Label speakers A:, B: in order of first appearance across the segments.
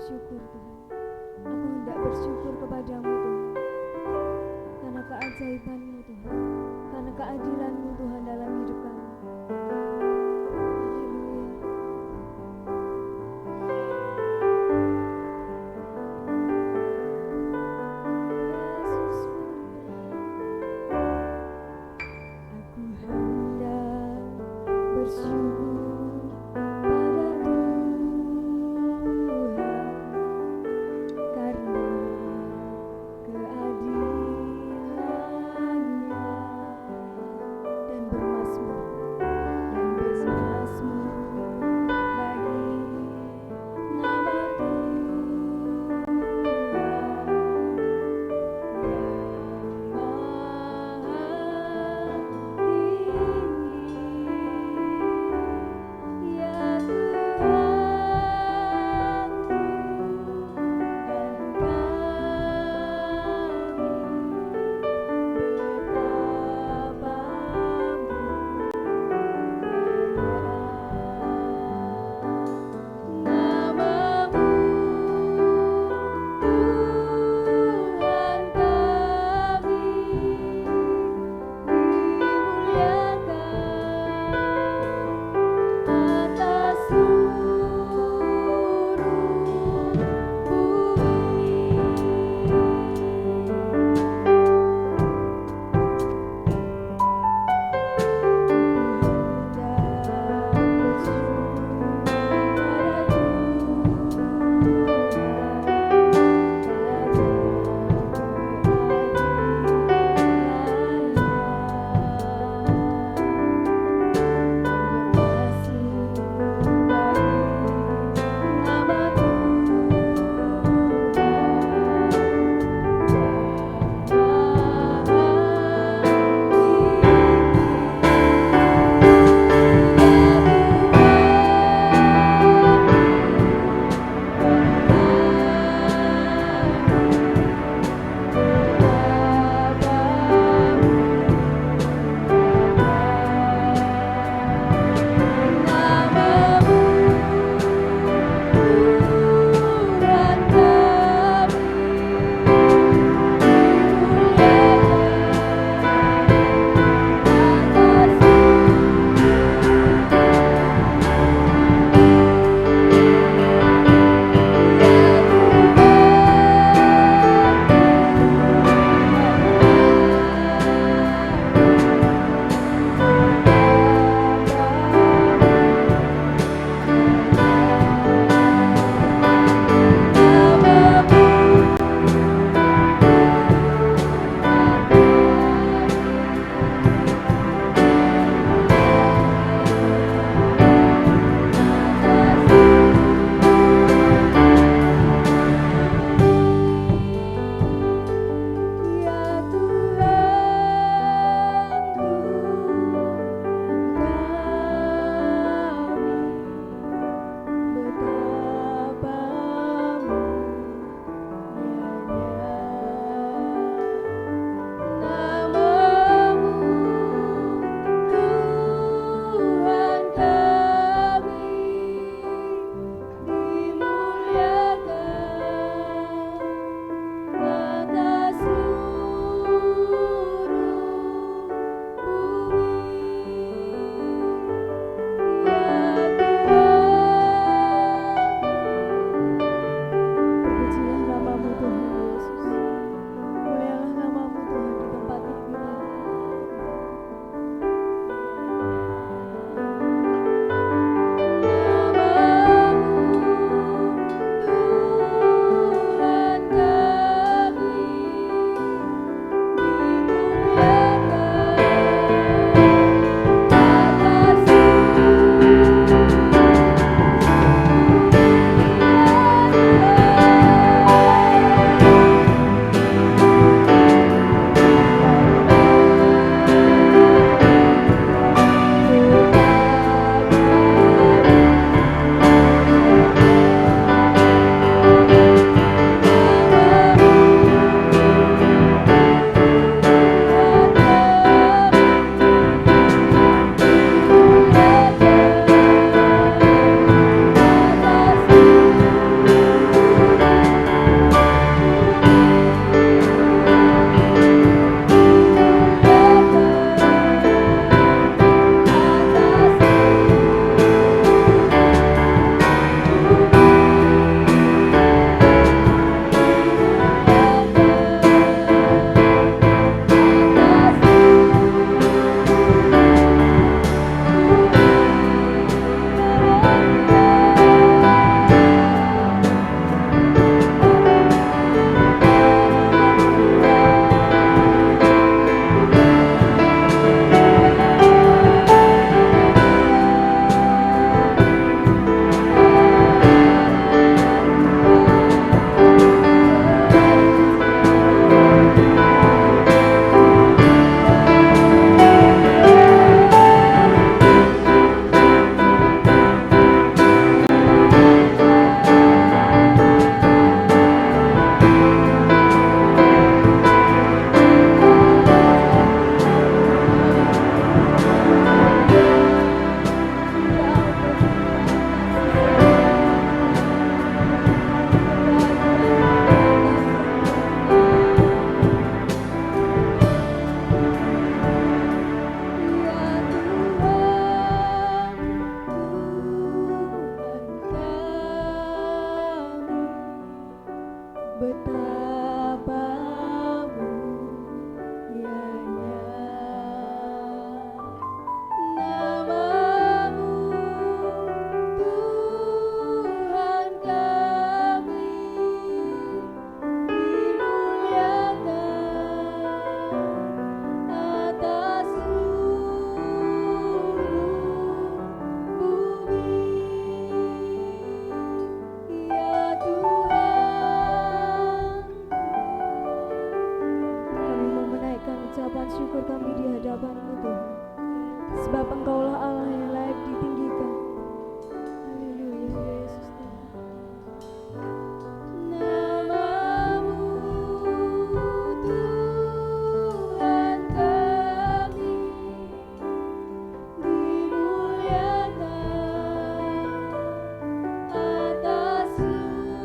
A: bersyukur Tuhan. Aku hendak bersyukur kepadamu Tuhan, karena keajaiban-Mu Tuhan, karena keadilan-Mu Tuhan dalam hidup kami. Haleluya. Yesus mulia. Aku hendak bersyukur pada Tuhan karena keadilan-Nya dan betapa mulianya namamu Tuhan kami, dimuliakan atas seluruh bumi. Ya Tuhan, kami mau menaikkan ucapan syukur kami di hadapan-Mu Tuhan, sebab Engkaulah Allah yang layak ditinggikan. Haleluya Yesus Tuhan. Namamu Tuhan kami, dimuliakan atas seluruh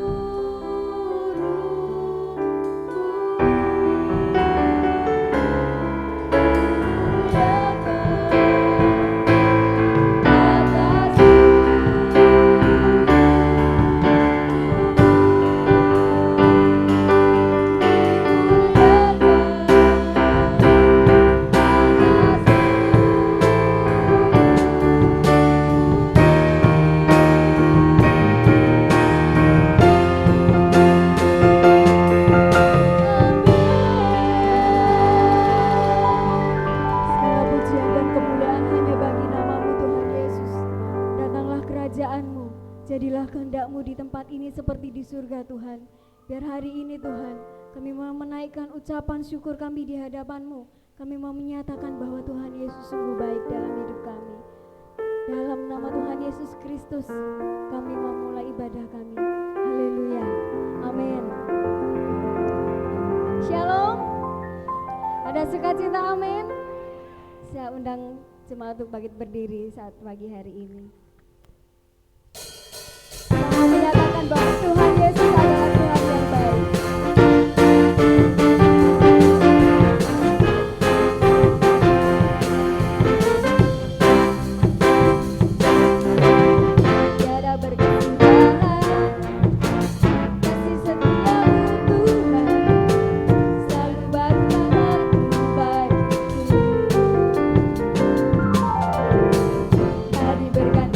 A: segala pujian dan kemuliaan hanya bagi namamu Tuhan Yesus. Datanglah kerajaan-Mu, jadilah kehendak-Mu di tempat ini seperti di surga Tuhan. Biar hari ini Tuhan, kami mau menaikkan ucapan syukur kami di hadapan-Mu. Kami mau menyatakan bahwa Tuhan Yesus sungguh baik dalam hidup kami. Dalam nama Tuhan Yesus Kristus, kami mau mulai ibadah kami. Haleluya. Amin. Shalom. Ada sukacita, amin. Saya undang jemaat untuk bangkit berdiri saat pagi hari ini. Kita menyatakan bahwa Tuhan Yesus adalah Tuhan yang baik. Tiada berkesudahan kasih setia-Mu Tuhan, selalu baru amarku bagiku. Tak diberikan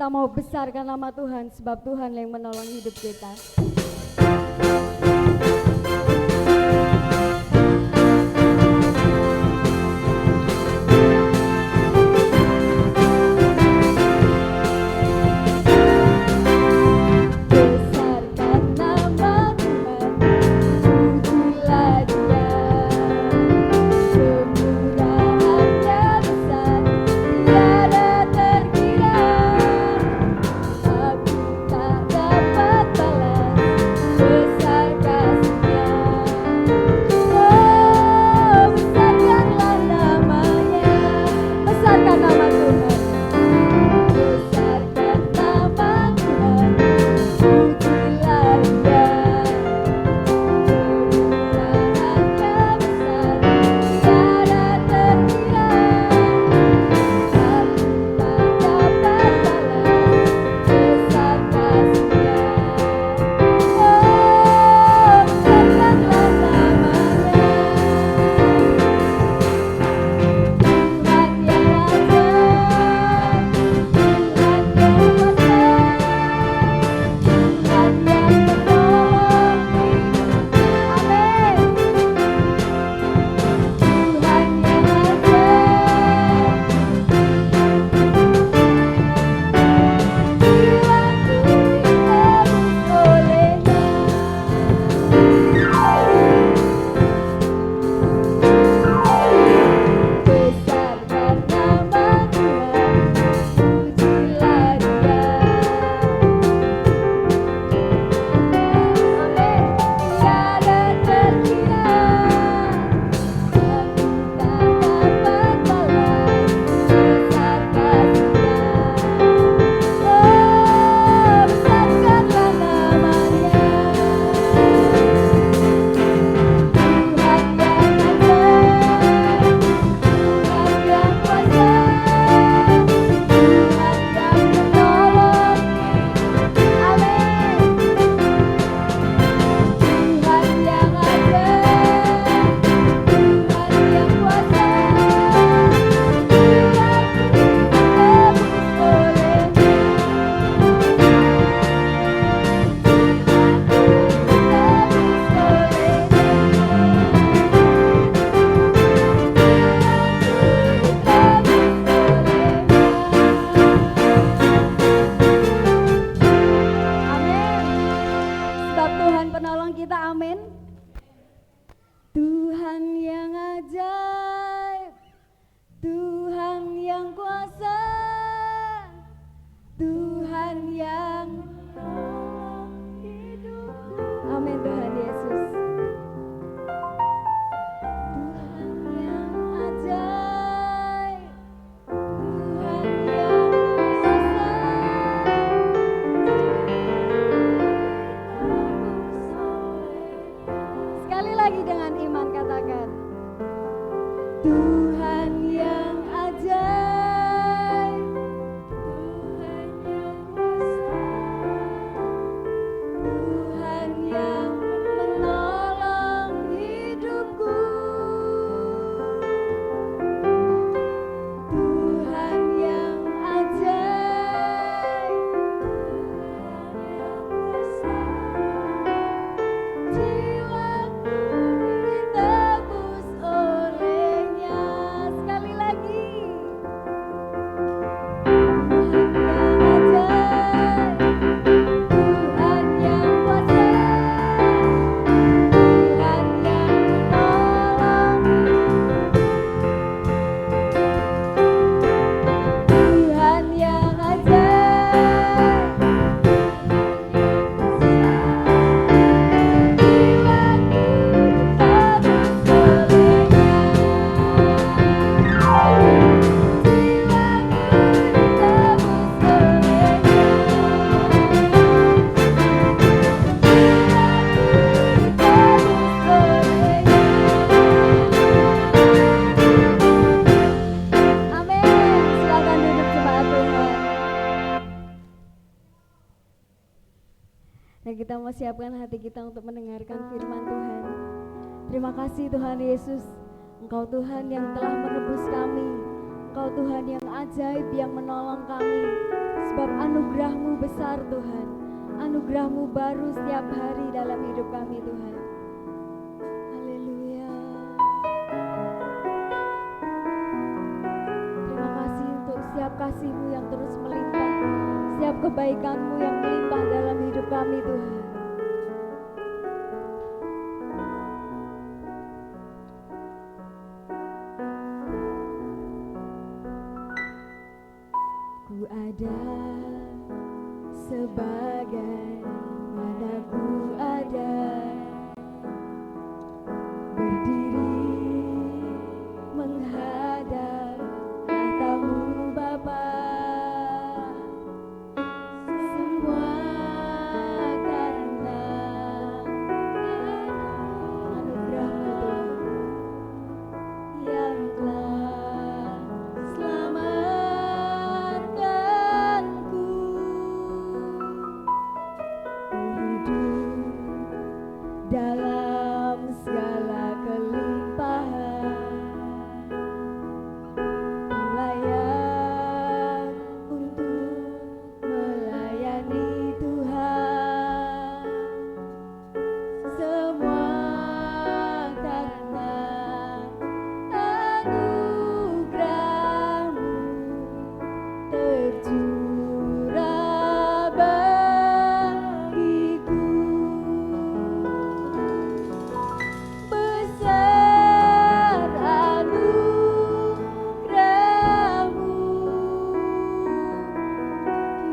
A: kita mau besarkan nama Tuhan, sebab Tuhan yang menolong hidup kita. Dan kita mau siapkan hati kita untuk mendengarkan firman Tuhan. Terima kasih Tuhan Yesus, Engkau Tuhan yang telah menebus kami, Engkau Tuhan yang ajaib yang menolong kami. Sebab anugerah-Mu besar Tuhan, anugerah-Mu baru setiap hari dalam hidup kami Tuhan. Haleluya. Terima kasih untuk setiap kasih-Mu yang terus melimpah, setiap kebaikan-Mu yang melimpah dalam hidup kami Tuhan. Ku ada sebagai mana ku ada, berdiri menghadap tahta-Mu Bapa. Semua karena anugerah-Mu Tuhan yang telah selamatkanku. Hidup dalam segala kelimpahan, layak untuk melayani Tuhan. Semua karena anugerah-Mu tercurah bagiku. Besar anugerah-Mu,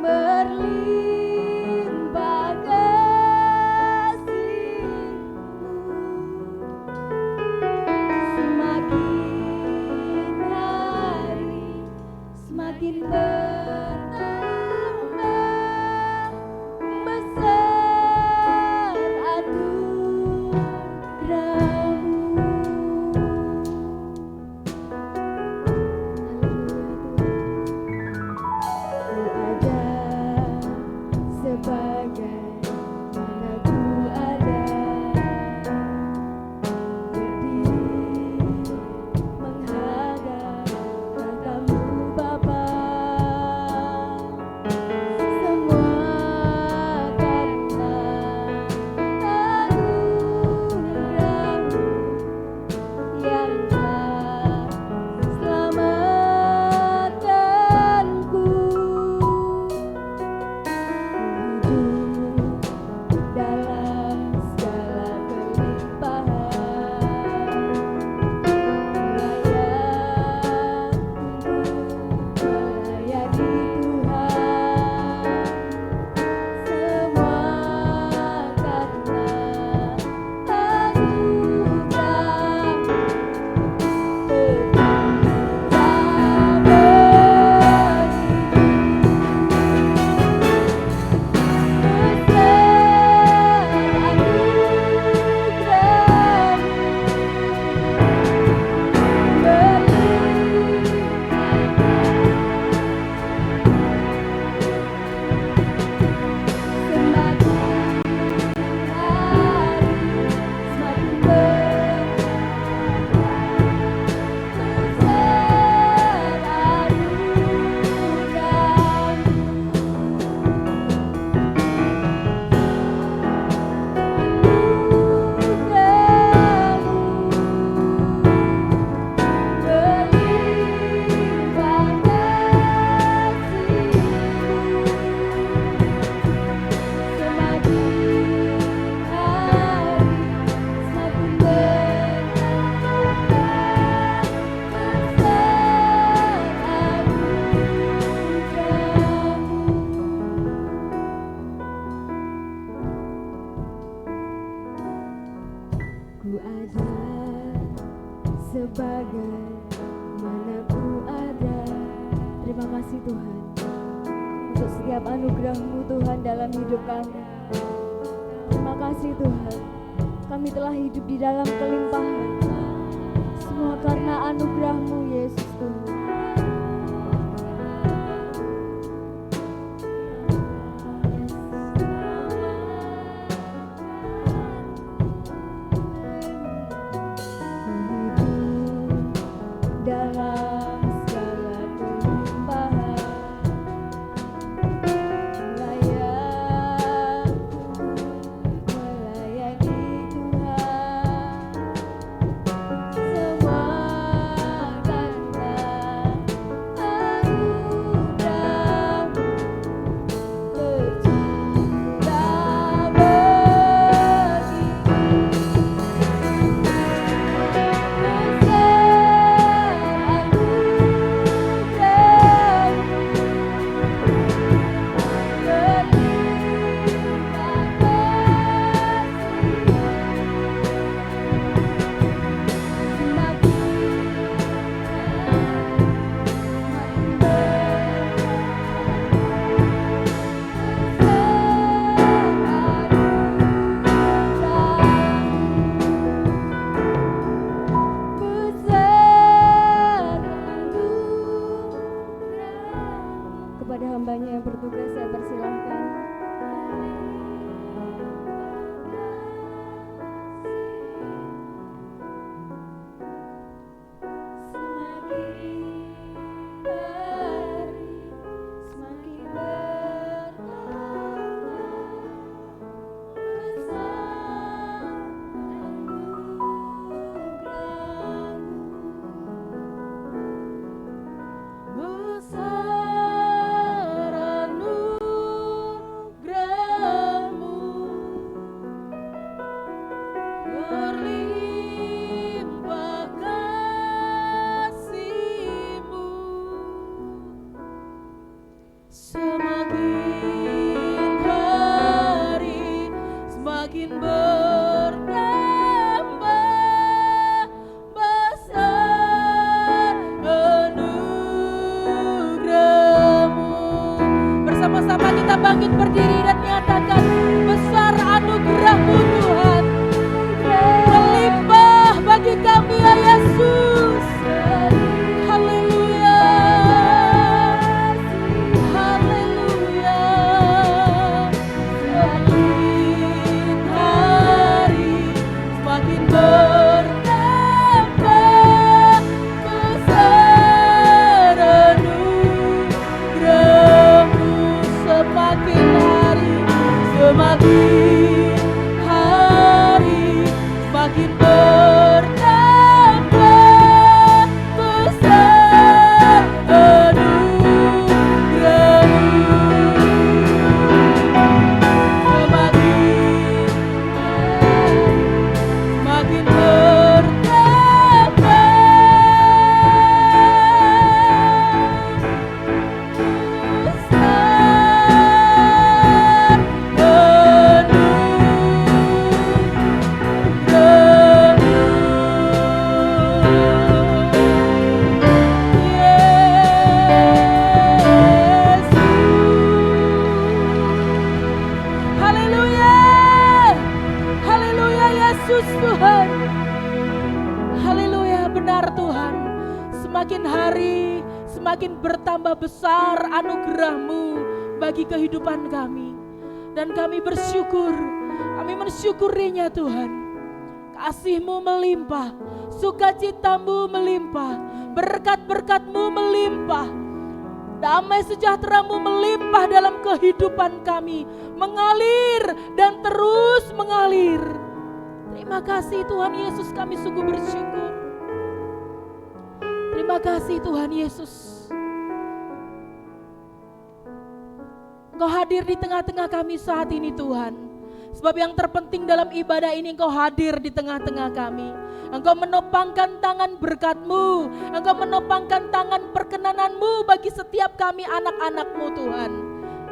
A: berlimpah kasih-Mu. Semakin hari semakin bertambah, besar anugerah-Mu. sebagaimana ku ada. Terima kasih Tuhan untuk setiap anugerah-Mu Tuhan dalam hidup kami. Terima kasih Tuhan, kami telah hidup di dalam kelimpahan. Semua karena anugerah-Mu Yesus Tuhan. Dalam segala kelimpahan,
B: semakin hari semakin bertambah besar anugerah-Mu bagi kehidupan kami. Dan kami bersyukur, kami mensyukurinya Tuhan. Kasih-Mu melimpah, sukacita-Mu melimpah, berkat-berkat-Mu melimpah, damai sejahtera-Mu melimpah dalam kehidupan kami, mengalir dan terus mengalir. Terima kasih Tuhan Yesus, kami sungguh bersyukur. Terima kasih Tuhan Yesus. Engkau hadir di tengah-tengah kami saat ini Tuhan. Sebab yang terpenting dalam ibadah ini Engkau hadir di tengah-tengah kami. Engkau menopangkan tangan berkat-Mu, Engkau menopangkan tangan perkenanan-Mu bagi setiap kami anak-anak-Mu Tuhan.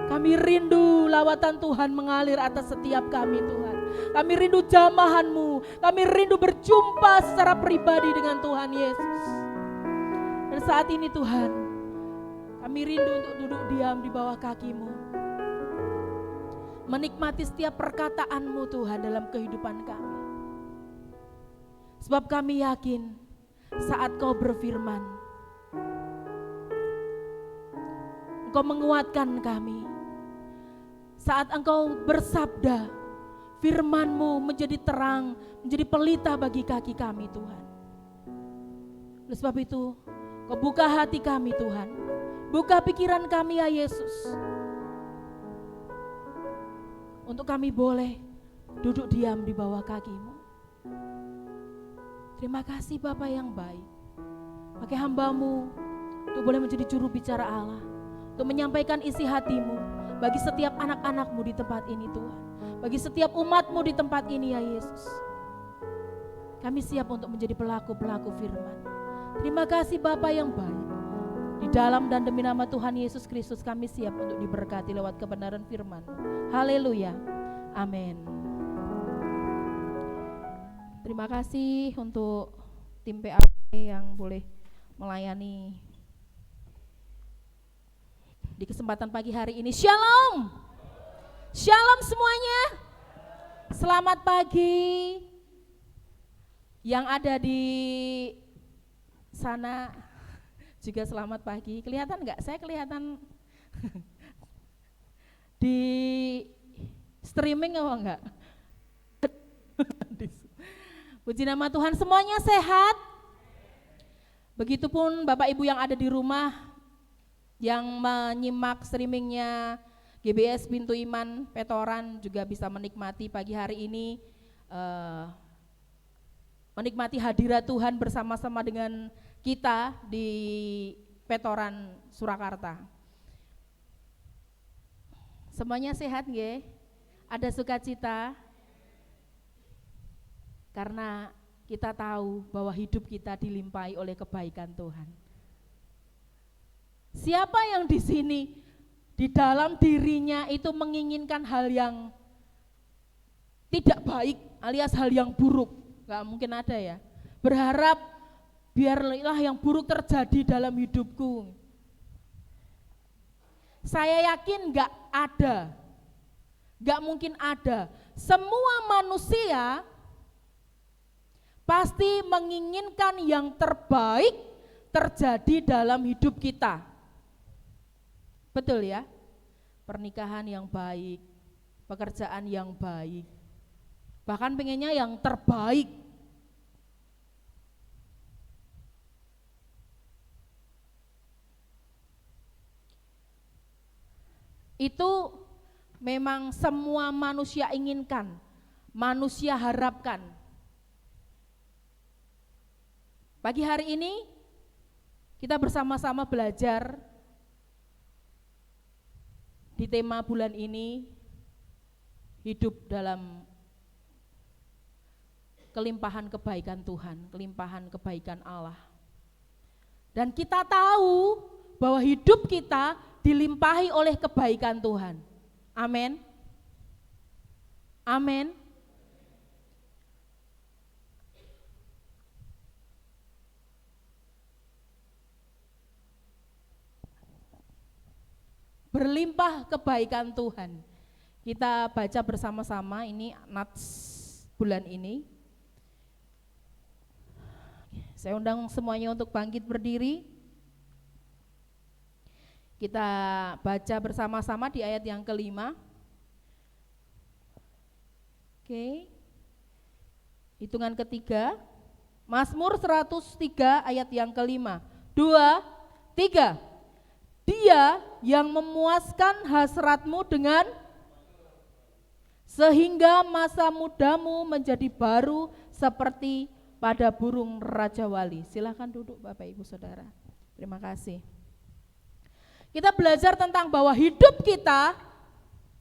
B: Kami rindu lawatan Tuhan mengalir atas setiap kami Tuhan. Kami rindu jamahan-Mu, kami rindu berjumpa secara pribadi dengan Tuhan Yesus. Dan saat ini Tuhan, kami rindu untuk duduk diam di bawah kaki-Mu, menikmati setiap perkataan-Mu Tuhan dalam kehidupan kami. Sebab kami yakin saat Kau berfirman, Engkau menguatkan kami. Saat Engkau bersabda, firman-Mu menjadi terang, menjadi pelita bagi kaki kami Tuhan. Oleh sebab itu, Kau buka hati kami Tuhan, buka pikiran kami ya Yesus, untuk kami boleh duduk diam di bawah kaki-Mu. Terima kasih Bapa yang baik, pakai hamba-Mu untuk boleh menjadi juru bicara Allah, untuk menyampaikan isi hati-Mu bagi setiap anak-anak-Mu di tempat ini Tuhan, bagi setiap umat-Mu di tempat ini ya Yesus. Kami siap untuk menjadi pelaku-pelaku firman. Terima kasih Bapa yang baik. Di dalam dan demi nama Tuhan Yesus Kristus kami siap untuk diberkati lewat kebenaran firman. Haleluya. Amin. Terima kasih untuk tim PAP yang boleh melayani di kesempatan pagi hari ini. Shalom. Shalom semuanya. Selamat pagi. Yang ada di sana juga selamat pagi. Kelihatan enggak? Saya kelihatan di streaming apa enggak? Puji nama Tuhan, semuanya sehat. Begitupun Bapak Ibu yang ada di rumah yang menyimak streamingnya GBS Pintu Iman Petoran juga bisa menikmati pagi hari ini, menikmati hadirat Tuhan bersama-sama dengan kita di Petoran Surakarta. Semuanya sehat nggih? Ada sukacita? Karena kita tahu bahwa hidup kita dilimpahi oleh kebaikan Tuhan. Siapa yang di sini di dalam dirinya itu menginginkan hal yang tidak baik alias hal yang buruk? Gak mungkin ada ya. Berharap biarlah yang buruk terjadi dalam hidupku. Saya yakin gak ada, gak mungkin ada. Semua manusia pasti menginginkan yang terbaik terjadi dalam hidup kita. Betul ya? Pernikahan yang baik, pekerjaan yang baik, bahkan pengennya yang terbaik. Itu memang semua manusia inginkan, manusia harapkan. Pagi hari ini kita bersama-sama belajar di tema bulan ini, hidup dalam kelimpahan kebaikan Tuhan, kelimpahan kebaikan Allah. Dan kita tahu bahwa hidup kita dilimpahi oleh kebaikan Tuhan. Amin. Amin. Berlimpah kebaikan Tuhan. Kita baca bersama-sama ini nats bulan ini. Saya undang semuanya untuk bangkit berdiri. Kita baca bersama-sama di ayat yang kelima. Oke. Hitungan ketiga. Mazmur 103 ayat yang kelima. 2, 3. Dia yang memuaskan hasratmu dengan sehingga masa mudamu menjadi baru seperti pada burung Raja Wali. Silahkan duduk Bapak Ibu Saudara. Terima kasih. Kita belajar tentang bahwa hidup kita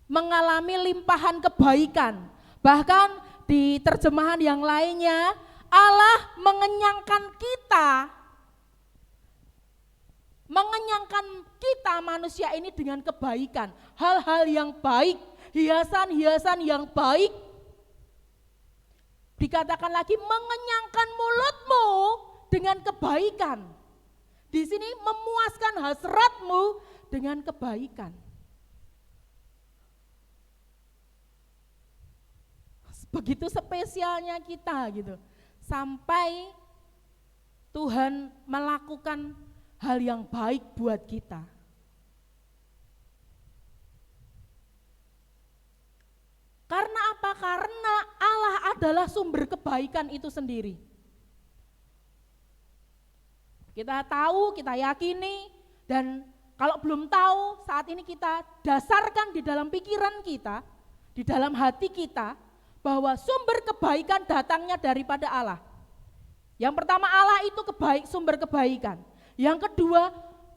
B: mengalami limpahan kebaikan. Bahkan di terjemahan yang lainnya, Allah mengenyangkan kita manusia ini dengan kebaikan, hal-hal yang baik, hiasan-hiasan yang baik. Dikatakan lagi mengenyangkan mulutmu dengan kebaikan. Di sini memuaskan hasratmu dengan kebaikan. Begitu spesialnya kita gitu. Sampai Tuhan melakukan hal yang baik buat kita. Karena apa? Karena Allah adalah sumber kebaikan itu sendiri. Kita tahu, kita yakini, dan kalau belum tahu, saat ini kita dasarkan di dalam pikiran kita, di dalam hati kita, bahwa sumber kebaikan datangnya daripada Allah. Yang pertama, Allah itu sumber kebaikan. Yang kedua,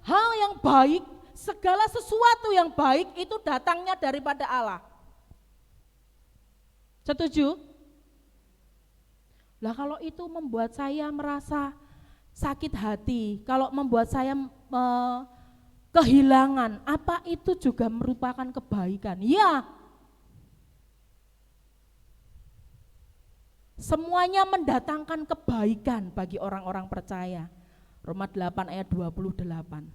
B: hal yang baik, segala sesuatu yang baik itu datangnya daripada Allah. Setuju? Lah kalau itu membuat saya merasa sakit hati, kalau membuat saya kehilangan, apa itu juga merupakan kebaikan? Ya. Semuanya mendatangkan kebaikan bagi orang-orang percaya. Roma 8 ayat 28.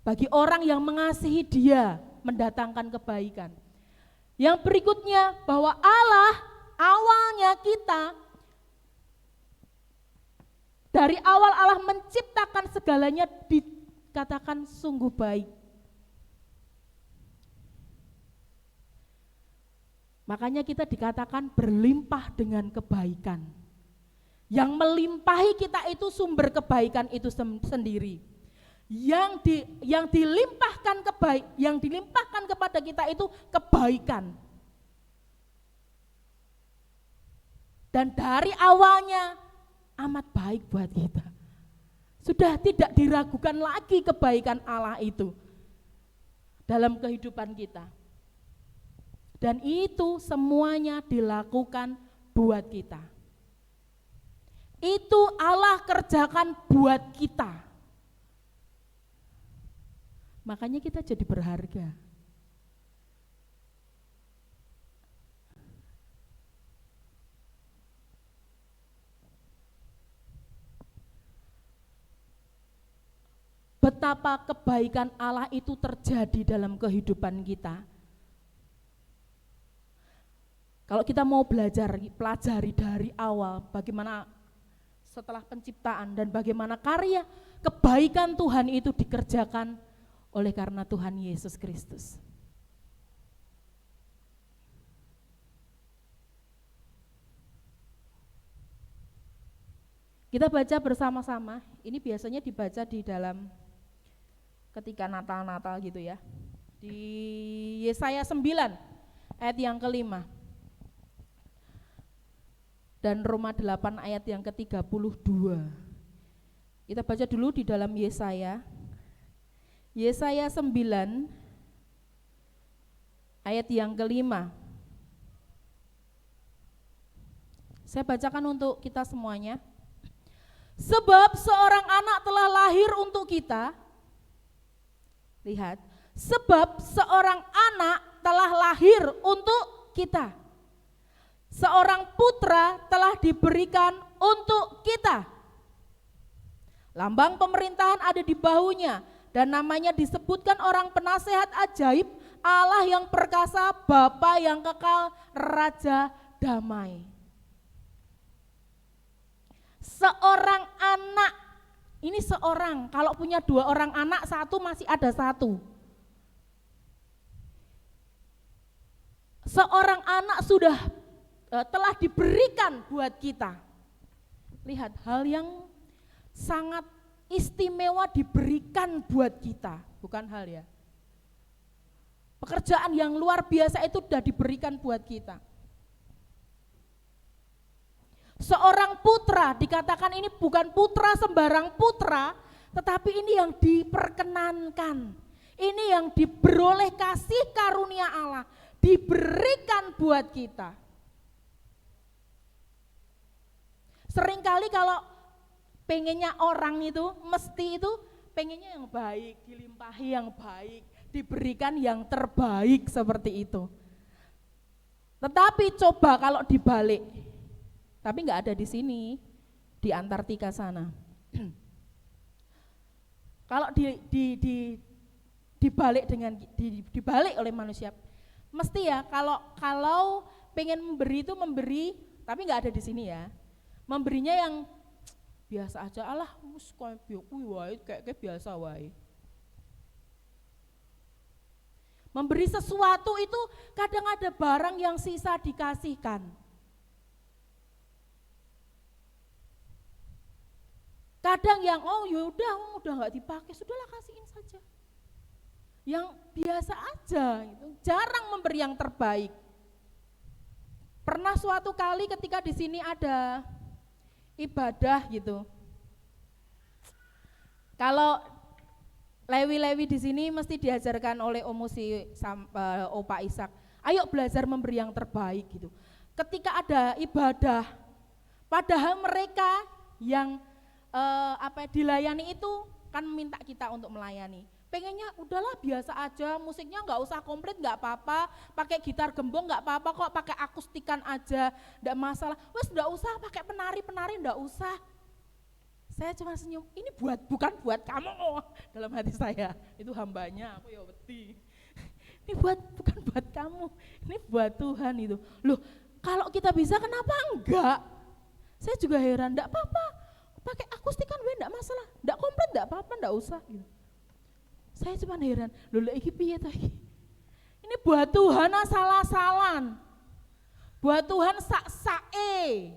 B: Bagi orang yang mengasihi Dia mendatangkan kebaikan. Yang berikutnya bahwa Allah awalnya kita dari awal Allah menciptakan segalanya dikatakan sungguh baik. Makanya kita dikatakan berlimpah dengan kebaikan. Yang melimpahi kita itu sumber kebaikan itu sendiri. Yang dilimpahkan kepada kita itu kebaikan. Dan dari awalnya amat baik buat kita. Sudah tidak diragukan lagi kebaikan Allah itu dalam kehidupan kita. Dan itu semuanya dilakukan buat kita. Itu Allah kerjakan buat kita. Makanya kita jadi berharga. Betapa kebaikan Allah itu terjadi dalam kehidupan kita. Kalau kita mau pelajari dari awal bagaimana setelah penciptaan dan bagaimana karya kebaikan Tuhan itu dikerjakan oleh karena Tuhan Yesus Kristus. Kita baca bersama-sama, ini biasanya dibaca di dalam ketika Natal-Natal gitu ya. Di Yesaya 9 ayat yang kelima. Dan Roma 8 ayat yang ke-32. Kita baca dulu di dalam Yesaya 9 ayat yang kelima. Saya bacakan untuk kita semuanya. Sebab seorang anak telah lahir untuk kita. Lihat, sebab seorang anak telah lahir untuk kita. Seorang putra telah diberikan untuk kita. Lambang pemerintahan ada di bahunya dan namanya disebutkan orang penasehat ajaib, Allah yang perkasa, Bapa yang kekal, Raja damai. seseorang kalau punya 2 orang anak, satu masih ada satu. Seorang anak sudah telah diberikan buat kita. Lihat, hal yang sangat istimewa diberikan buat kita, bukan hal ya. Pekerjaan yang luar biasa itu sudah diberikan buat kita. Seorang putra, dikatakan ini bukan putra sembarang putra, tetapi ini yang diperkenankan. Ini yang diberoleh kasih karunia Allah, diberikan buat kita. Seringkali kalau pengennya orang itu, mesti itu pengennya yang baik, dilimpahi yang baik, diberikan yang terbaik seperti itu. Tetapi coba kalau dibalik, tapi enggak ada di sini, di Antartika sana. Kalau dibalik dengan dibalik oleh manusia, mesti ya kalau pengen memberi itu memberi, tapi enggak ada di sini ya. Memberinya yang biasa aja, alah mus kayak biasa wae. Memberi sesuatu itu kadang ada barang yang sisa dikasihkan. Kadang yang udah nggak dipakai, sudahlah kasihin saja. Yang biasa aja, gitu. Jarang memberi yang terbaik. Pernah suatu kali ketika di sini ada ibadah gitu. Kalau lewi-lewi di sini mesti diajarkan oleh Omusi Opa Ishak. Ayo belajar memberi yang terbaik gitu. Ketika ada ibadah, padahal mereka yang dilayani itu kan minta kita untuk melayani. Pengennya udahlah biasa aja, musiknya nggak usah komplit nggak apa-apa, pakai gitar gembong nggak apa-apa kok, pakai akustikan aja, nggak masalah. Wes nggak usah pakai penari nggak usah. Saya cuma senyum, ini bukan buat kamu dalam hati saya. Itu hambanya, aku ya wedi. Ini bukan buat kamu, ini buat Tuhan itu. Loh, kalau kita bisa kenapa enggak? Saya juga heran, enggak apa-apa. Pakai akustikan enggak masalah, enggak komplit enggak apa-apa, enggak usah gitu. Saya cuma heran, loh iki piye ta iki? Ini buat Tuhan asal-asalan. Buat Tuhan sak-sae.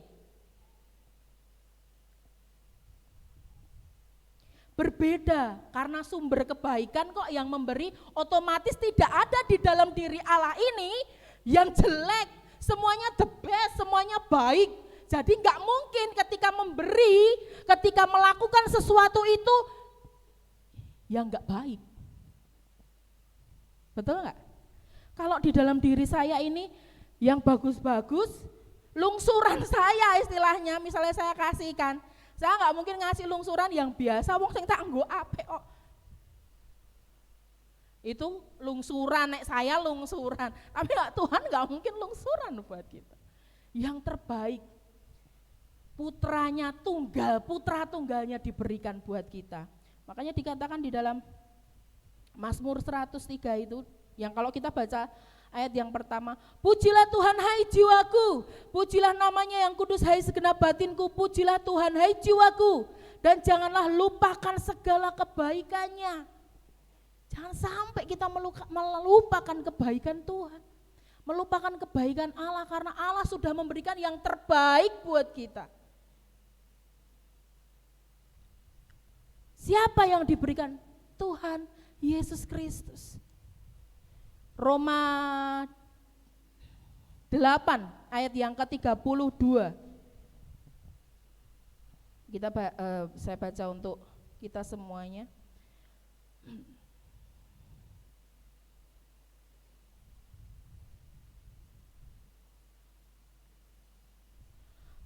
B: Berbeda karena sumber kebaikan kok yang memberi otomatis tidak ada di dalam diri Allah ini yang jelek, semuanya the best, semuanya baik. Jadi enggak mungkin ketika memberi, ketika melakukan sesuatu itu yang enggak baik. Betul enggak? Kalau di dalam diri saya ini yang bagus-bagus, lungsuran saya istilahnya, misalnya saya kasihkan, saya enggak mungkin ngasih lungsuran yang biasa, wong sing tak nggo apik kok. Itu lungsuran, nek saya lungsuran, tapi Tuhan enggak mungkin lungsuran buat kita. Yang terbaik, putranya tunggal, putra tunggalnya diberikan buat kita. Makanya dikatakan di dalam Mazmur 103 itu, yang kalau kita baca ayat yang pertama, pujilah Tuhan hai jiwaku, pujilah namanya yang kudus hai segenap batinku, pujilah Tuhan hai jiwaku, dan janganlah lupakan segala kebaikannya. Jangan sampai kita melupakan kebaikan Tuhan, melupakan kebaikan Allah, karena Allah sudah memberikan yang terbaik buat kita. Siapa yang diberikan? Tuhan Yesus Kristus. Roma 8 ayat yang ke-32. Saya baca untuk kita semuanya.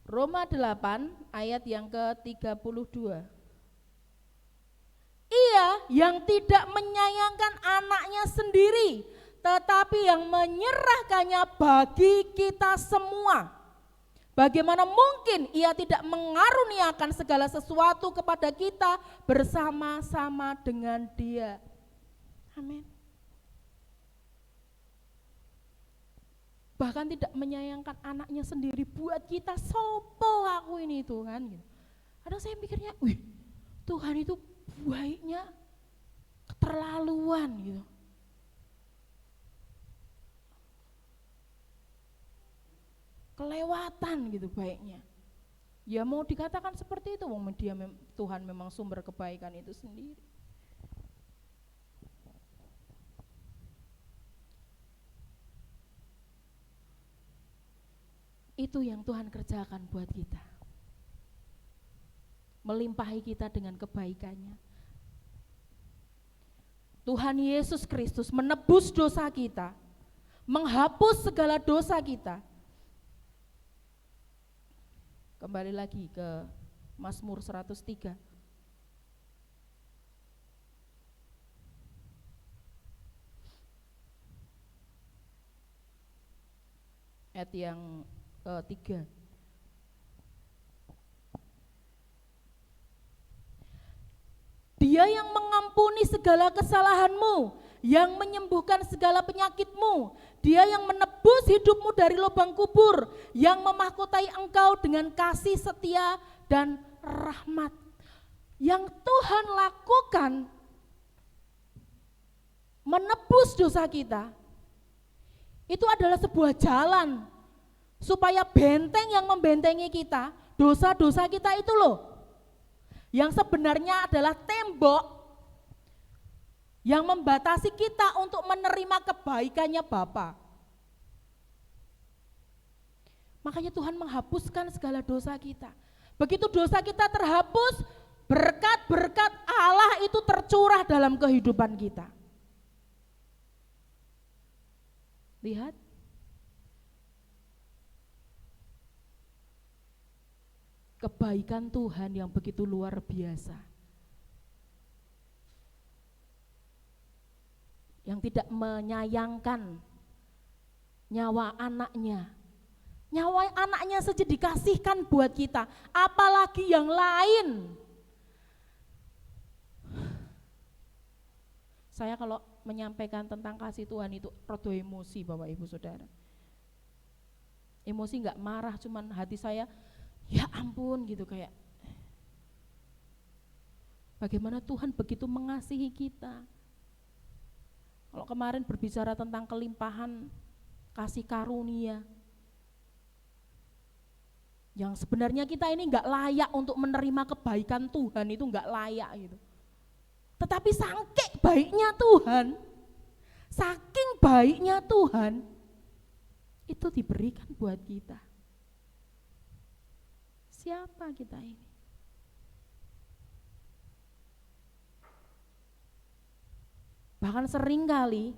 B: Roma 8 ayat yang ke-32. Ia yang tidak menyayangkan anaknya sendiri, tetapi yang menyerahkannya bagi kita semua. Bagaimana mungkin ia tidak mengaruniakan segala sesuatu kepada kita bersama-sama dengan Dia. Amin. Bahkan tidak menyayangkan anaknya sendiri buat kita, sopo aku ini Tuhan. Kadang saya mikirnya, Tuhan itu baiknya keterlaluan gitu. Kelewatan gitu baiknya. Ya mau dikatakan seperti itu, Tuhan memang sumber kebaikan itu sendiri. Itu yang Tuhan kerjakan buat kita. Melimpahi kita dengan kebaikannya. Tuhan Yesus Kristus menebus dosa kita, menghapus segala dosa kita. Kembali lagi ke Mazmur 103. Ayat yang ketiga. Dia yang mengampuni segala kesalahanmu, yang menyembuhkan segala penyakitmu, Dia yang menebus hidupmu dari lubang kubur, yang memahkotai engkau dengan kasih setia dan rahmat. Yang Tuhan lakukan menebus dosa kita, itu adalah sebuah jalan supaya benteng yang membentengi kita, dosa-dosa kita itu loh, yang sebenarnya adalah tembok yang membatasi kita untuk menerima kebaikannya Bapa. Makanya Tuhan menghapuskan segala dosa kita. Begitu dosa kita terhapus, berkat-berkat Allah itu tercurah dalam kehidupan kita. Lihat. Kebaikan Tuhan yang begitu luar biasa. Yang tidak menyayangkan nyawa anaknya. Nyawa anaknya saja dikasihkan buat kita, apalagi yang lain. Saya kalau menyampaikan tentang kasih Tuhan itu rodo emosi Bapak Ibu Saudara. Emosi enggak marah, cuman hati saya ya ampun gitu, kayak bagaimana Tuhan begitu mengasihi kita. Kalau kemarin berbicara tentang kelimpahan kasih karunia, yang sebenarnya kita ini enggak layak untuk menerima kebaikan Tuhan, itu enggak layak gitu. Tetapi saking baiknya Tuhan, saking baiknya Tuhan, itu diberikan buat kita. Siapa kita ini? Bahkan seringkali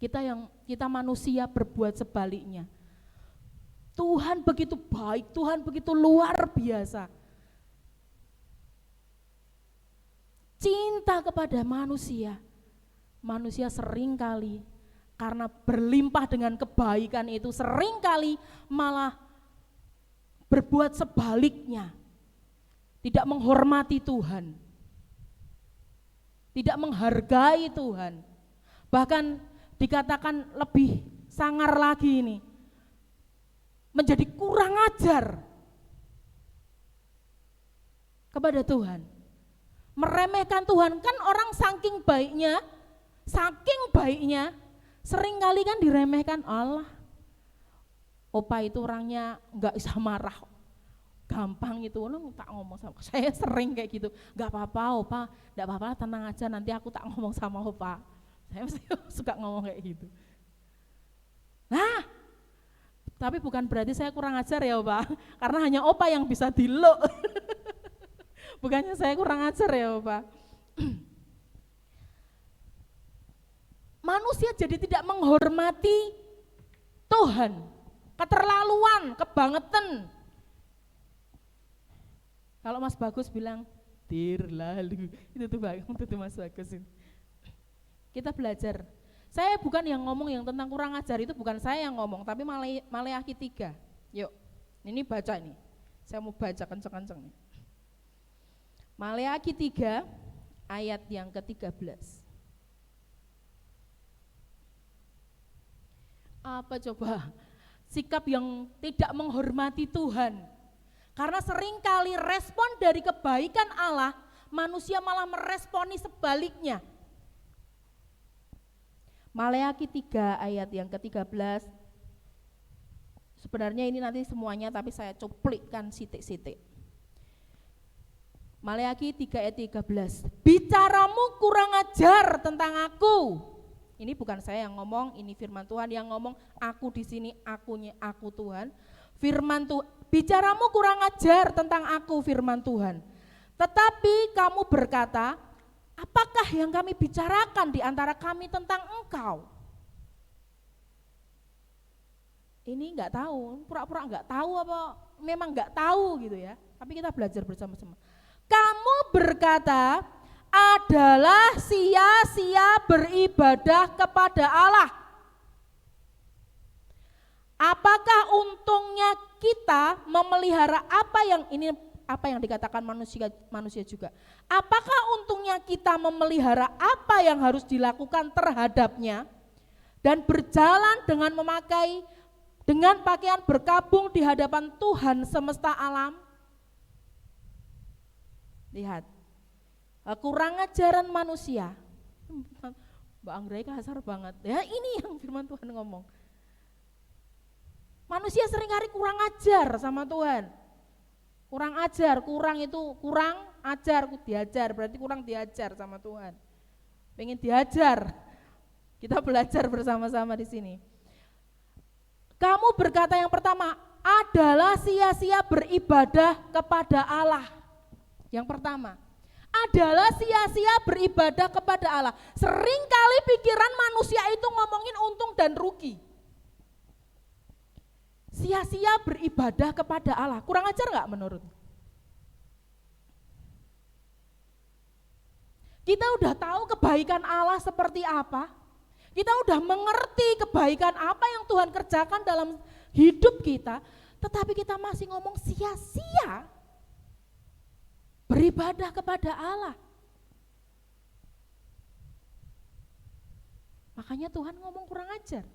B: kita manusia berbuat sebaliknya. Tuhan begitu baik, Tuhan begitu luar biasa. Cinta kepada manusia. Manusia seringkali karena berlimpah dengan kebaikan itu seringkali malah berbuat sebaliknya, tidak menghormati Tuhan, tidak menghargai Tuhan, bahkan dikatakan lebih sangar lagi ini, menjadi kurang ajar kepada Tuhan, meremehkan Tuhan. Kan orang saking baiknya, seringkali kan diremehkan Allah. Opa itu orangnya enggak bisa marah, gampang itu, tak ngomong sama saya sering kayak gitu. Enggak apa-apa Opa, enggak apa-apa, tenang aja, nanti aku tak ngomong sama Opa. Saya suka ngomong kayak gitu. Nah, tapi bukan berarti saya kurang ajar ya Opa, karena hanya Opa yang bisa diluk. Bukannya saya kurang ajar ya Opa. Manusia jadi tidak menghormati Tuhan. Keterlaluan, kebangetan. Kalau Mas Bagus bilang, lalu itu tuh Mas Bagus itu. Kita belajar. Saya bukan yang ngomong yang tentang kurang ajar, itu bukan saya yang ngomong, tapi Maleakhi 3. Yuk, ini baca nih. Saya mau baca kenceng-kenceng nih. Maleakhi 3 ayat yang ke-13. Apa coba? Sikap yang tidak menghormati Tuhan. Karena seringkali respon dari kebaikan Allah, manusia malah meresponi sebaliknya. Maleakhi 3 ayat yang ke-13. Sebenarnya ini nanti semuanya tapi saya cuplikkan sitik-sitik. Maleakhi 3 ayat 13. Bicaramu kurang ajar tentang aku. Ini bukan saya yang ngomong, ini firman Tuhan yang ngomong. Aku di sini, aku Tuhan. Firman Tuhan, bicaramu kurang ajar tentang aku, firman Tuhan. Tetapi kamu berkata, apakah yang kami bicarakan di antara kami tentang engkau? Ini enggak tahu, pura-pura enggak tahu apa memang enggak tahu gitu ya. Tapi kita belajar bersama-sama. Kamu berkata adalah sia-sia beribadah kepada Allah. Apakah untungnya kita memelihara apa yang dikatakan manusia juga? Apakah untungnya kita memelihara apa yang harus dilakukan terhadapnya dan berjalan dengan pakaian berkabung di hadapan Tuhan semesta alam? Lihat, kurang ajaran manusia. Mbak Anggrek kasar banget. Ya ini yang firman Tuhan ngomong. Manusia seringkali kurang ajar sama Tuhan. Kurang ajar, kurang ajar, diajar, berarti kurang diajar sama Tuhan. Pengen diajar. Kita belajar bersama-sama di sini. Kamu berkata yang pertama adalah sia-sia beribadah kepada Allah. Yang pertama adalah sia-sia beribadah kepada Allah. Seringkali pikiran manusia itu ngomongin untung dan rugi. Sia-sia beribadah kepada Allah. Kurang ajar enggak menurut? Kita udah tahu kebaikan Allah seperti apa. Kita udah mengerti kebaikan apa yang Tuhan kerjakan dalam hidup kita, tetapi kita masih ngomong sia-sia beribadah kepada Allah. Makanya Tuhan ngomong kurang ajar.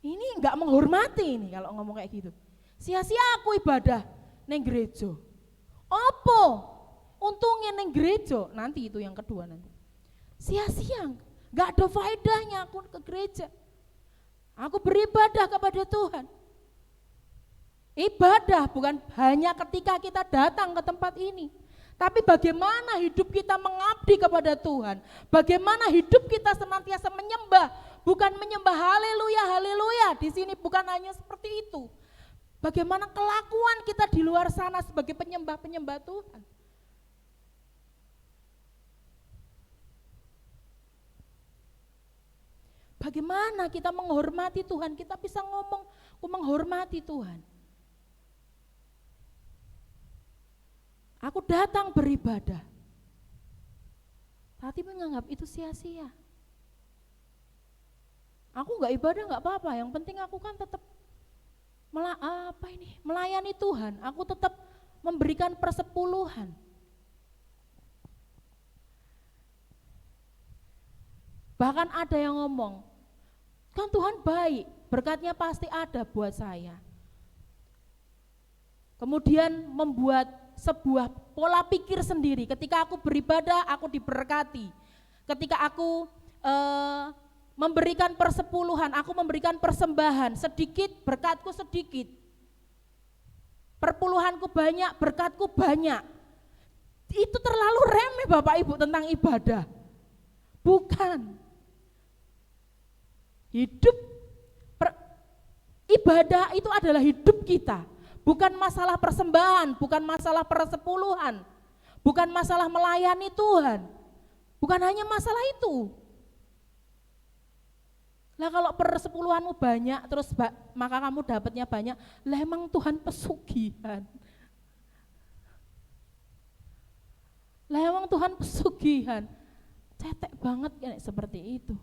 B: Ini enggak menghormati ini kalau ngomong kayak gitu. Sia-sia aku ibadah neng gereja. Apa? Untungnya neng gereja. Nanti itu yang kedua nanti. Sia-sia, enggak ada faedahnya aku ke gereja. Aku beribadah kepada Tuhan. Ibadah bukan hanya ketika kita datang ke tempat ini, tapi bagaimana hidup kita mengabdi kepada Tuhan. Bagaimana hidup kita senantiasa menyembah, bukan menyembah haleluya, haleluya. Di sini bukan hanya seperti itu. Bagaimana kelakuan kita di luar sana sebagai penyembah-penyembah Tuhan. Bagaimana kita menghormati Tuhan, kita bisa ngomong, aku menghormati Tuhan. Aku datang beribadah, tapi menganggap itu sia-sia. Aku enggak ibadah enggak apa-apa, yang penting aku kan tetap melayani Tuhan, aku tetap memberikan persepuluhan. Bahkan ada yang ngomong, kan Tuhan baik, berkatnya pasti ada buat saya. Kemudian membuat sebuah pola pikir sendiri, ketika aku beribadah aku diberkati, ketika aku memberikan persepuluhan, aku memberikan persembahan, sedikit berkatku sedikit, perpuluhanku banyak, berkatku banyak. Itu terlalu remeh Bapak Ibu tentang ibadah. Bukan. Ibadah itu adalah hidup kita. Bukan masalah persembahan, bukan masalah persepuluhan, bukan masalah melayani Tuhan, bukan hanya masalah itu. Lah kalau persepuluhanmu banyak, terus maka kamu dapatnya banyak, lah emang Tuhan pesugihan. Lah emang Tuhan pesugihan, cetek banget kayak seperti itu.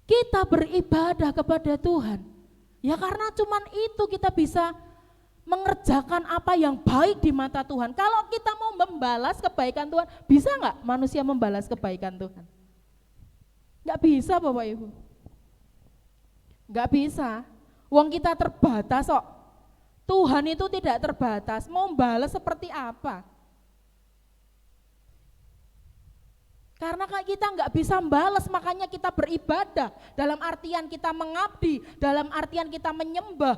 B: Kita beribadah kepada Tuhan, ya karena cuman itu kita bisa mengerjakan apa yang baik di mata Tuhan. Kalau kita mau membalas kebaikan Tuhan, bisa enggak manusia membalas kebaikan Tuhan? Enggak bisa Bapak Ibu. Nggak bisa. Wong kita terbatas kok. Tuhan itu tidak terbatas. Mau balas seperti apa? Karena kita nggak bisa balas, makanya kita beribadah. Dalam artian kita mengabdi, dalam artian kita menyembah,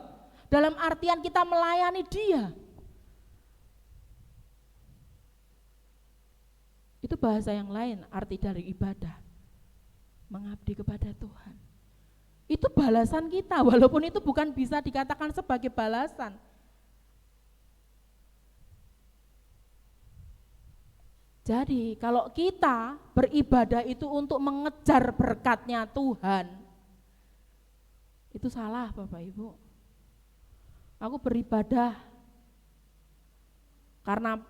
B: dalam artian kita melayani Dia. Itu bahasa yang lain arti dari ibadah. Mengabdi kepada Tuhan. Itu balasan kita, walaupun itu bukan bisa dikatakan sebagai balasan. Jadi kalau kita beribadah itu untuk mengejar berkatnya Tuhan, itu salah Bapak Ibu. Aku beribadah karena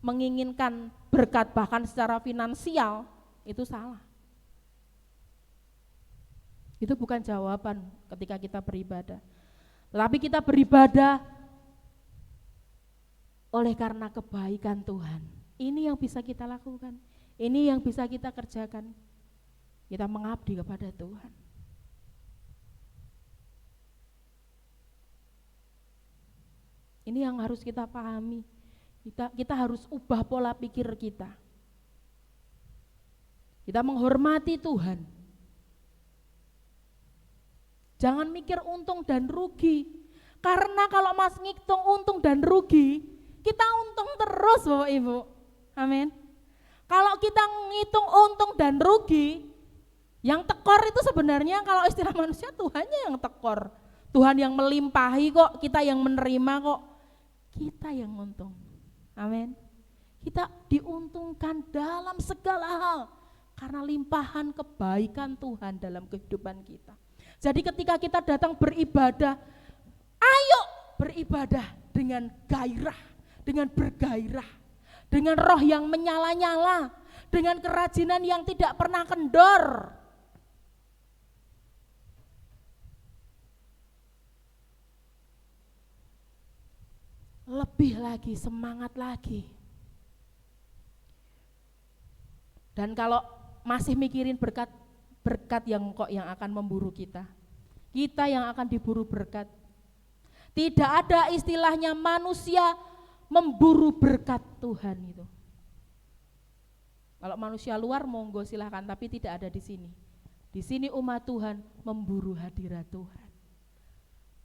B: menginginkan berkat bahkan secara finansial, itu salah. Itu bukan jawaban ketika kita beribadah. Tetapi kita beribadah oleh karena kebaikan Tuhan. Ini yang bisa kita lakukan, ini yang bisa kita kerjakan. Kita mengabdi kepada Tuhan. Ini yang harus kita pahami. Kita harus ubah pola pikir kita. Kita menghormati Tuhan. Jangan mikir untung dan rugi. Karena kalau Mas ngitung untung dan rugi, kita untung terus Bapak Ibu. Amin. Kalau kita ngitung untung dan rugi, yang tekor itu sebenarnya kalau istilah manusia Tuhannya yang tekor. Tuhan yang melimpahi kok, kita yang menerima kok. Kita yang untung. Amin. Kita diuntungkan dalam segala hal karena limpahan kebaikan Tuhan dalam kehidupan kita. Jadi ketika kita datang beribadah, ayo beribadah dengan gairah, dengan bergairah. Dengan roh yang menyala-nyala, dengan kerajinan yang tidak pernah kendor. Lebih lagi, semangat lagi. Dan kalau masih mikirin berkat yang akan memburu kita yang akan diburu berkat. Tidak ada istilahnya manusia memburu berkat Tuhan itu. Kalau manusia luar monggo silahkan, tapi tidak ada di sini. Di sini umat Tuhan memburu hadirat Tuhan,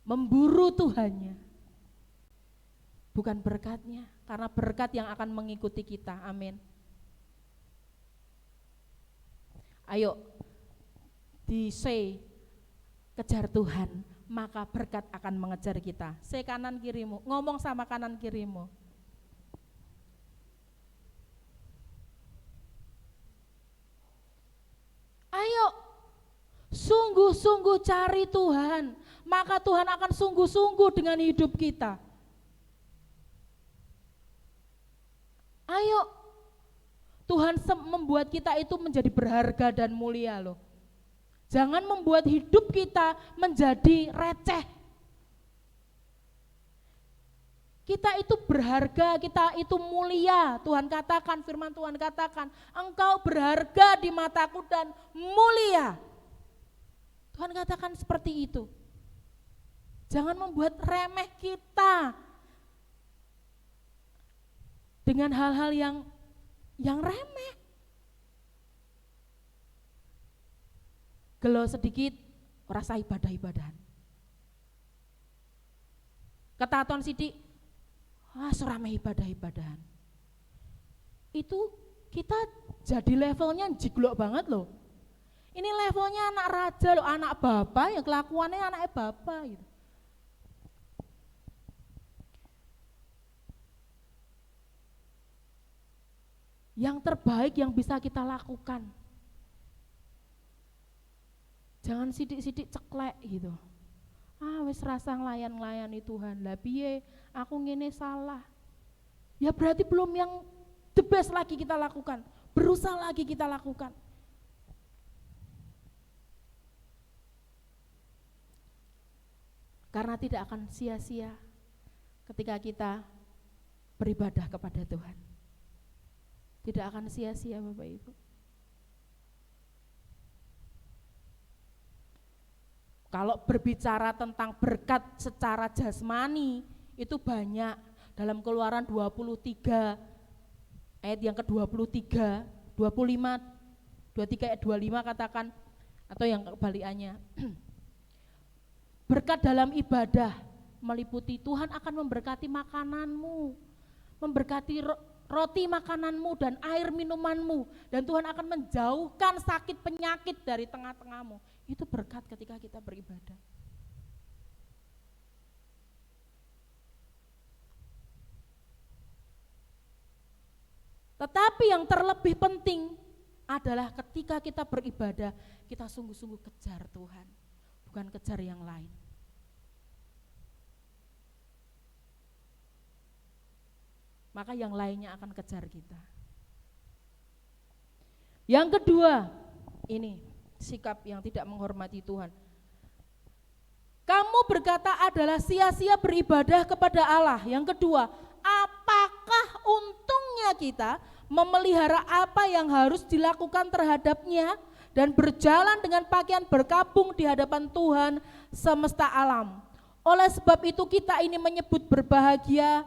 B: memburu Tuhannya, bukan berkatnya, karena berkat yang akan mengikuti kita. Amin. Ayo, kejar Tuhan, maka berkat akan mengejar kita. Kanan kirimu, ngomong sama kanan kirimu. Ayo, sungguh-sungguh cari Tuhan, maka Tuhan akan sungguh-sungguh dengan hidup kita. Ayo, Tuhan membuat kita itu menjadi berharga dan mulia loh. Jangan membuat hidup kita menjadi receh. Kita itu berharga, kita itu mulia. Tuhan katakan, firman Tuhan katakan, engkau berharga di mataku dan mulia. Tuhan katakan seperti itu. Jangan membuat remeh kita dengan hal-hal yang remeh. Gelo sedikit, rasa ibadah-ibadahan. Ketaton sidik, surame ibadah-ibadahan. Itu kita jadi levelnya jiglok banget loh. Ini levelnya anak raja loh, anak bapak, ya kelakuannya anaknya bapak gitu. Yang terbaik yang bisa kita lakukan. Jangan sidik-sidik ceklek gitu. Wis rasa nglayan-nglayani Tuhan. Lah piye aku ngene salah. Ya berarti belum yang the best lagi kita lakukan. Berusaha lagi kita lakukan. Karena tidak akan sia-sia ketika kita beribadah kepada Tuhan. Tidak akan sia-sia Bapak Ibu. Kalau berbicara tentang berkat secara jasmani itu banyak. Dalam Keluaran 23 ayat yang ke-23, 25, 23 ayat 25 katakan, atau yang kebalikannya. Berkat dalam ibadah meliputi Tuhan akan memberkati makananmu, memberkati roti makananmu dan air minumanmu, dan Tuhan akan menjauhkan sakit penyakit dari tengah-tengahmu. Itu berkat ketika kita beribadah. Tetapi yang terlebih penting adalah ketika kita beribadah, kita sungguh-sungguh kejar Tuhan, bukan kejar yang lain. Maka yang lainnya akan kejar kita. Yang kedua, ini sikap yang tidak menghormati Tuhan. Kamu berkata adalah sia-sia beribadah kepada Allah. Yang kedua, apakah untungnya kita memelihara apa yang harus dilakukan terhadapnya dan berjalan dengan pakaian berkabung di hadapan Tuhan semesta alam. Oleh sebab itu kita ini menyebut berbahagia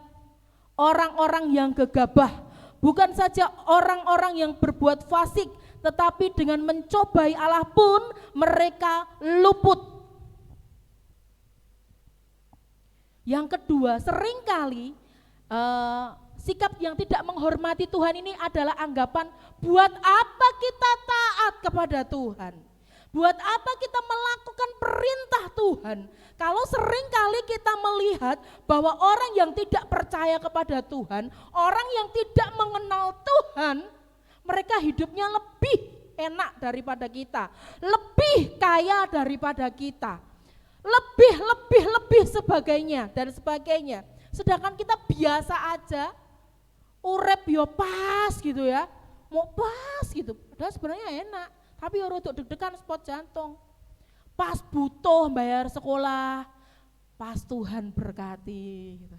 B: orang-orang yang gegabah, bukan saja orang-orang yang berbuat fasik, tetapi dengan mencobai Allah pun mereka luput. Yang kedua, seringkali sikap yang tidak menghormati Tuhan ini adalah anggapan, buat apa kita taat kepada Tuhan? Buat apa kita melakukan perintah Tuhan? Kalau seringkali kita melihat bahwa orang yang tidak percaya kepada Tuhan, orang yang tidak mengenal Tuhan, mereka hidupnya lebih enak daripada kita, lebih kaya daripada kita, lebih sebagainya dan sebagainya. Sedangkan kita biasa aja, urep yo pas gitu ya, mau pas gitu, padahal sebenarnya enak, tapi orang untuk deg-degan spot jantung. Pas butuh bayar sekolah, pas Tuhan berkati gitu.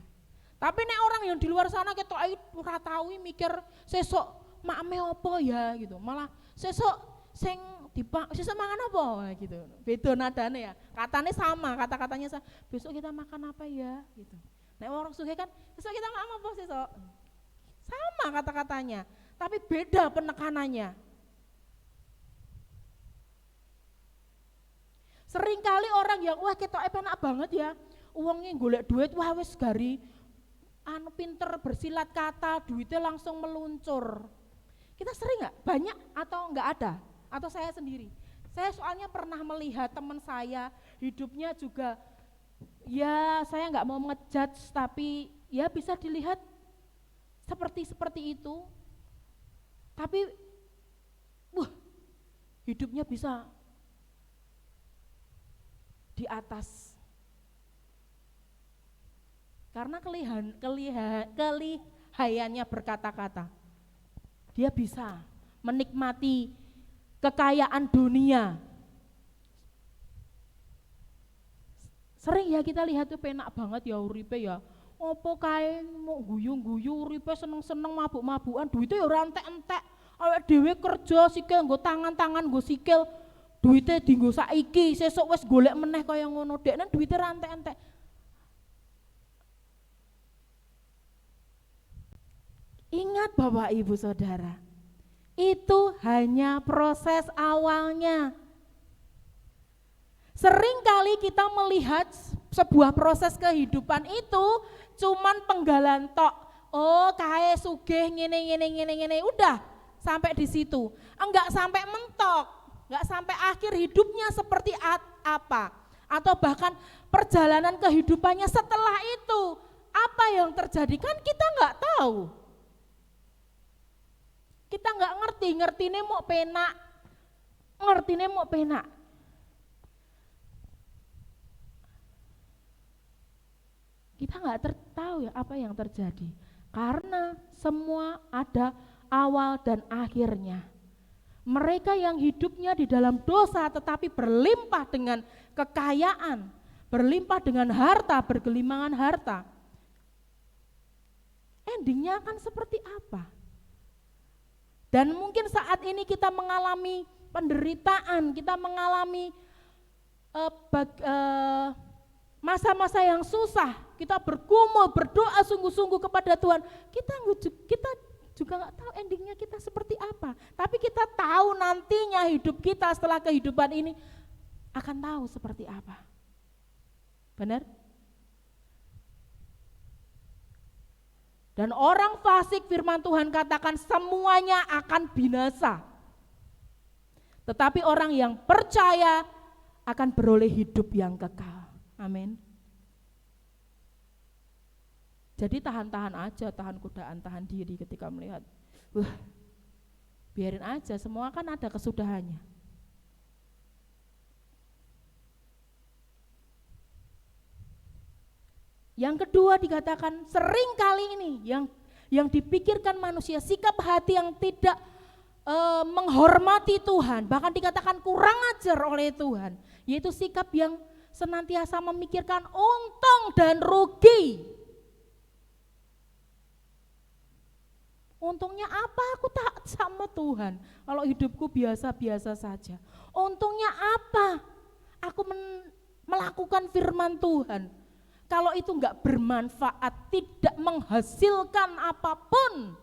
B: Tapi nek orang yang di luar sana ketok ora tau mikir sesuk makme apa ya gitu, malah sesuk sing sesuk mangan apa gitu. Beda nadane ya, katanya sama, kata-katanya sama. Besok kita makan apa ya gitu. Nek orang sugih kan besok kita makan apa sesuk. Sama kata-katanya, tapi beda penekanannya. Seringkali orang yang wah ketoke penak banget ya, uangnya golek duit, wah wis gari pinter bersilat kata, duitnya langsung meluncur. Kita sering nggak? Banyak atau nggak ada? Atau saya sendiri? Saya soalnya pernah melihat teman saya hidupnya juga, ya saya nggak mau ngejudge, tapi ya bisa dilihat seperti itu. Tapi, hidupnya bisa di atas. Karena kelihayannya berkata-kata. Dia bisa menikmati kekayaan dunia. Sering ya kita lihat tuh penak banget ya uripe ya. Opo kae mau guyu-guyu uripe seneng-seneng mabuk-mabukan, duitnya ya ora entek-entek. Awake dhewe kerja sikil nggo tangan-tangan nggo sikil. Duitnya dienggo saiki, sesuk wis golek meneh kaya ngono. Dekne duitnya ra entek-entek. Ingat Bapak Ibu Saudara, itu hanya proses awalnya. Seringkali kita melihat sebuah proses kehidupan itu cuman penggalan tok. Oh, kae sugih ngene, udah sampai di situ. Enggak sampai mentok. Enggak sampai akhir hidupnya seperti apa, atau bahkan perjalanan kehidupannya setelah itu apa yang terjadi kan kita enggak tahu, kita enggak ngertine mau penak, kita enggak tahu ya apa yang terjadi, karena semua ada awal dan akhirnya. Mereka yang hidupnya di dalam dosa tetapi berlimpah dengan kekayaan, berlimpah dengan harta, bergelimangan harta. Endingnya akan seperti apa? Dan mungkin saat ini kita mengalami penderitaan, kita mengalami masa-masa yang susah, kita bergumul, berdoa sungguh-sungguh kepada Tuhan, kita juga nggak tahu endingnya kita seperti apa. Tapi kita tahu nantinya hidup kita setelah kehidupan ini akan tahu seperti apa. Benar? Dan orang fasik, firman Tuhan katakan semuanya akan binasa. Tetapi orang yang percaya akan beroleh hidup yang kekal. Amin. Jadi tahan-tahan aja, tahan godaan, tahan diri ketika melihat, biarin aja, semua kan ada kesudahannya. Yang kedua dikatakan sering kali ini yang dipikirkan manusia, sikap hati yang tidak menghormati Tuhan, bahkan dikatakan kurang ajar oleh Tuhan, yaitu sikap yang senantiasa memikirkan untung dan rugi. Untungnya apa aku taat sama Tuhan kalau hidupku biasa-biasa saja? Untungnya apa aku melakukan firman Tuhan kalau itu enggak bermanfaat, tidak menghasilkan apapun?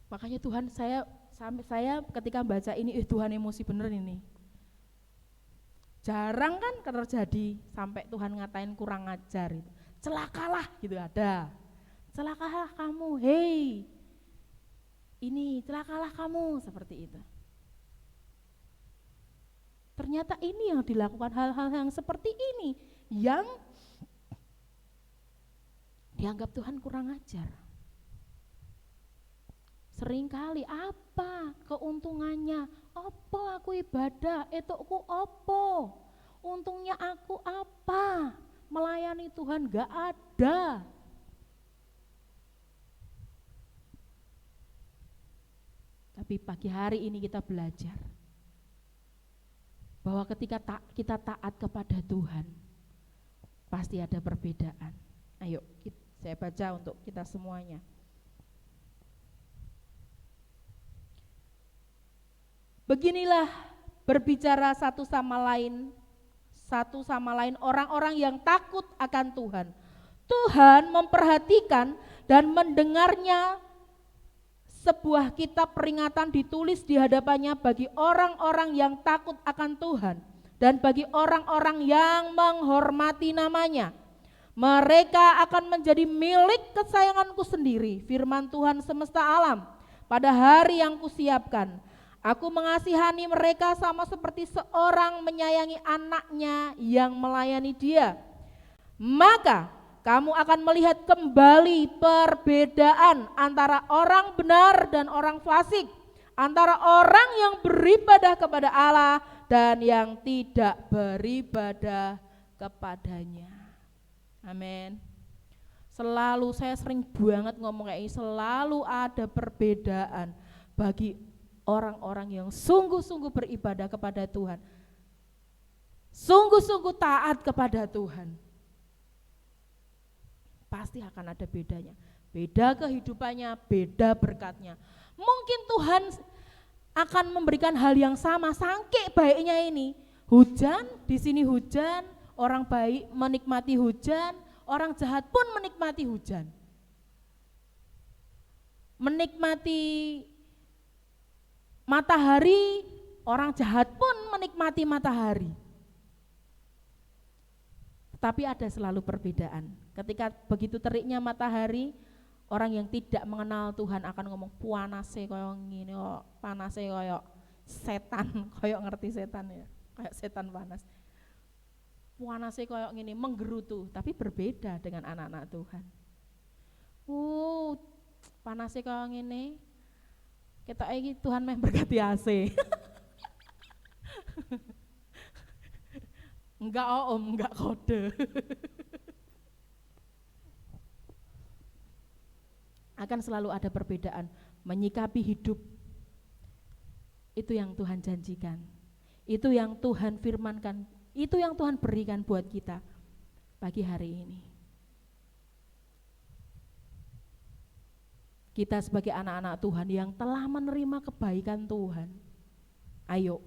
B: Makanya Tuhan, saya ketika baca ini, Tuhan emosi bener ini. Jarang kan terjadi sampai Tuhan ngatain kurang ajar itu. Celakalah gitu ada. Celakalah kamu, hei. Ini celakalah kamu, seperti itu. Ternyata ini yang dilakukan, hal-hal yang seperti ini yang dianggap Tuhan kurang ajar. Seringkali apa keuntungannya? Apa aku ibadah? Etukku apa? Untungnya aku apa? Melayani Tuhan gak ada. Tapi pagi hari ini kita belajar bahwa ketika kita taat kepada Tuhan, pasti ada perbedaan. Ayo saya baca untuk kita semuanya. Beginilah berbicara satu sama lain orang-orang yang takut akan Tuhan. Tuhan memperhatikan dan mendengarnya sebuah kitab peringatan ditulis di hadapannya bagi orang-orang yang takut akan Tuhan dan bagi orang-orang yang menghormati namanya. Mereka akan menjadi milik kesayanganku sendiri, firman Tuhan semesta alam, pada hari yang kusiapkan. Aku mengasihani mereka sama seperti seorang menyayangi anaknya yang melayani dia. Maka kamu akan melihat kembali perbedaan antara orang benar dan orang fasik, antara orang yang beribadah kepada Allah dan yang tidak beribadah kepadanya. Amin. Selalu saya sering banget ngomong kayak ini, selalu ada perbedaan bagi orang-orang yang sungguh-sungguh beribadah kepada Tuhan, sungguh-sungguh taat kepada Tuhan. Pasti akan ada bedanya, beda kehidupannya, beda berkatnya. Mungkin Tuhan akan memberikan hal yang sama, saking baiknya ini. Hujan, di sini hujan, orang baik menikmati hujan, orang jahat pun menikmati hujan. Menikmati matahari, orang jahat pun menikmati matahari. Tapi ada selalu perbedaan. Ketika begitu teriknya matahari, orang yang tidak mengenal Tuhan akan ngomong panase koyo ngene kok, panase koyo setan, koyo ngerti setan ya, kayak setan panas. Panase koyo ngene menggerutu, tapi berbeda dengan anak-anak Tuhan. Panase koyo ngene. Kita iki Tuhan meh berkati AC. Enggak enggak kode. Akan selalu ada perbedaan menyikapi hidup. Itu yang Tuhan janjikan. Itu yang Tuhan firmankan. Itu yang Tuhan berikan buat kita pagi hari ini. kita sebagai anak-anak Tuhan yang telah menerima kebaikan Tuhan, ayo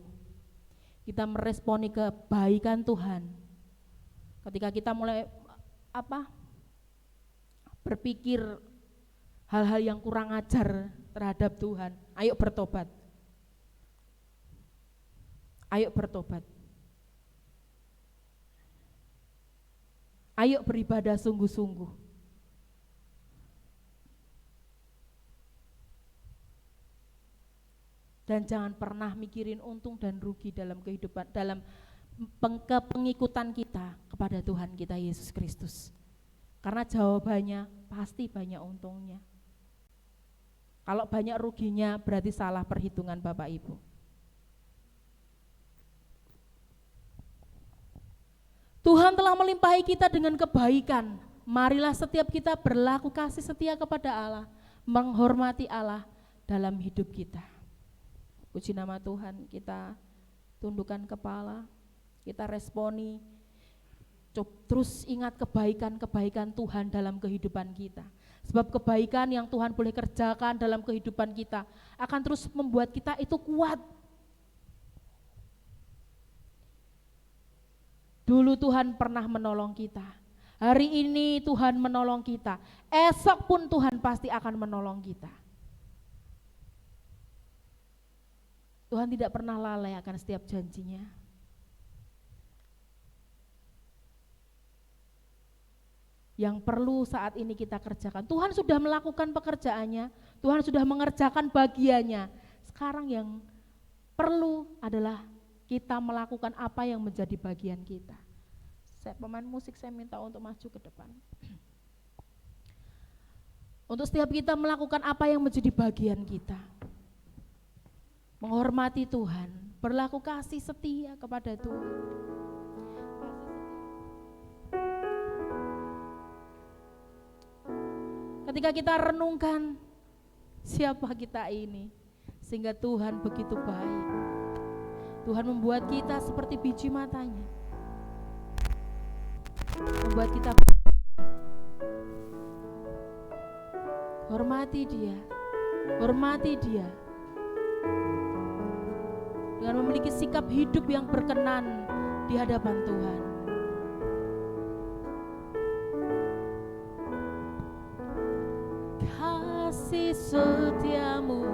B: kita meresponi kebaikan Tuhan. Ketika kita mulai berpikir hal-hal yang kurang ajar terhadap Tuhan, ayo bertobat. Ayo bertobat. Ayo beribadah sungguh-sungguh. Dan jangan pernah mikirin untung dan rugi dalam kehidupan, dalam pengikutan kita kepada Tuhan kita Yesus Kristus. Karena jawabannya pasti banyak untungnya. Kalau banyak ruginya berarti salah perhitungan Bapak Ibu. Tuhan telah melimpahi kita dengan kebaikan. Marilah setiap kita berlaku kasih setia kepada Allah, menghormati Allah dalam hidup kita. Puji nama Tuhan, kita tundukkan kepala, kita responi, terus ingat kebaikan-kebaikan Tuhan dalam kehidupan kita. Sebab kebaikan yang Tuhan boleh kerjakan dalam kehidupan kita akan terus membuat kita itu kuat. Dulu Tuhan pernah menolong kita, hari ini Tuhan menolong kita, esok pun Tuhan pasti akan menolong kita. Tuhan tidak pernah lalai akan setiap janjinya. Yang perlu saat ini kita kerjakan, Tuhan sudah melakukan pekerjaannya, Tuhan sudah mengerjakan bagiannya. Sekarang yang perlu adalah kita melakukan apa yang menjadi bagian kita. Pemain musik saya minta untuk maju ke depan. Untuk setiap kita melakukan apa yang menjadi bagian kita. Menghormati Tuhan, berlaku kasih setia kepada Tuhan. Ketika kita renungkan siapa kita ini, sehingga Tuhan begitu baik. Tuhan membuat kita seperti biji matanya, membuat kita hormati Dia, hormati Dia. Dengan memiliki sikap hidup yang berkenan di hadapan Tuhan. Kasih setiamu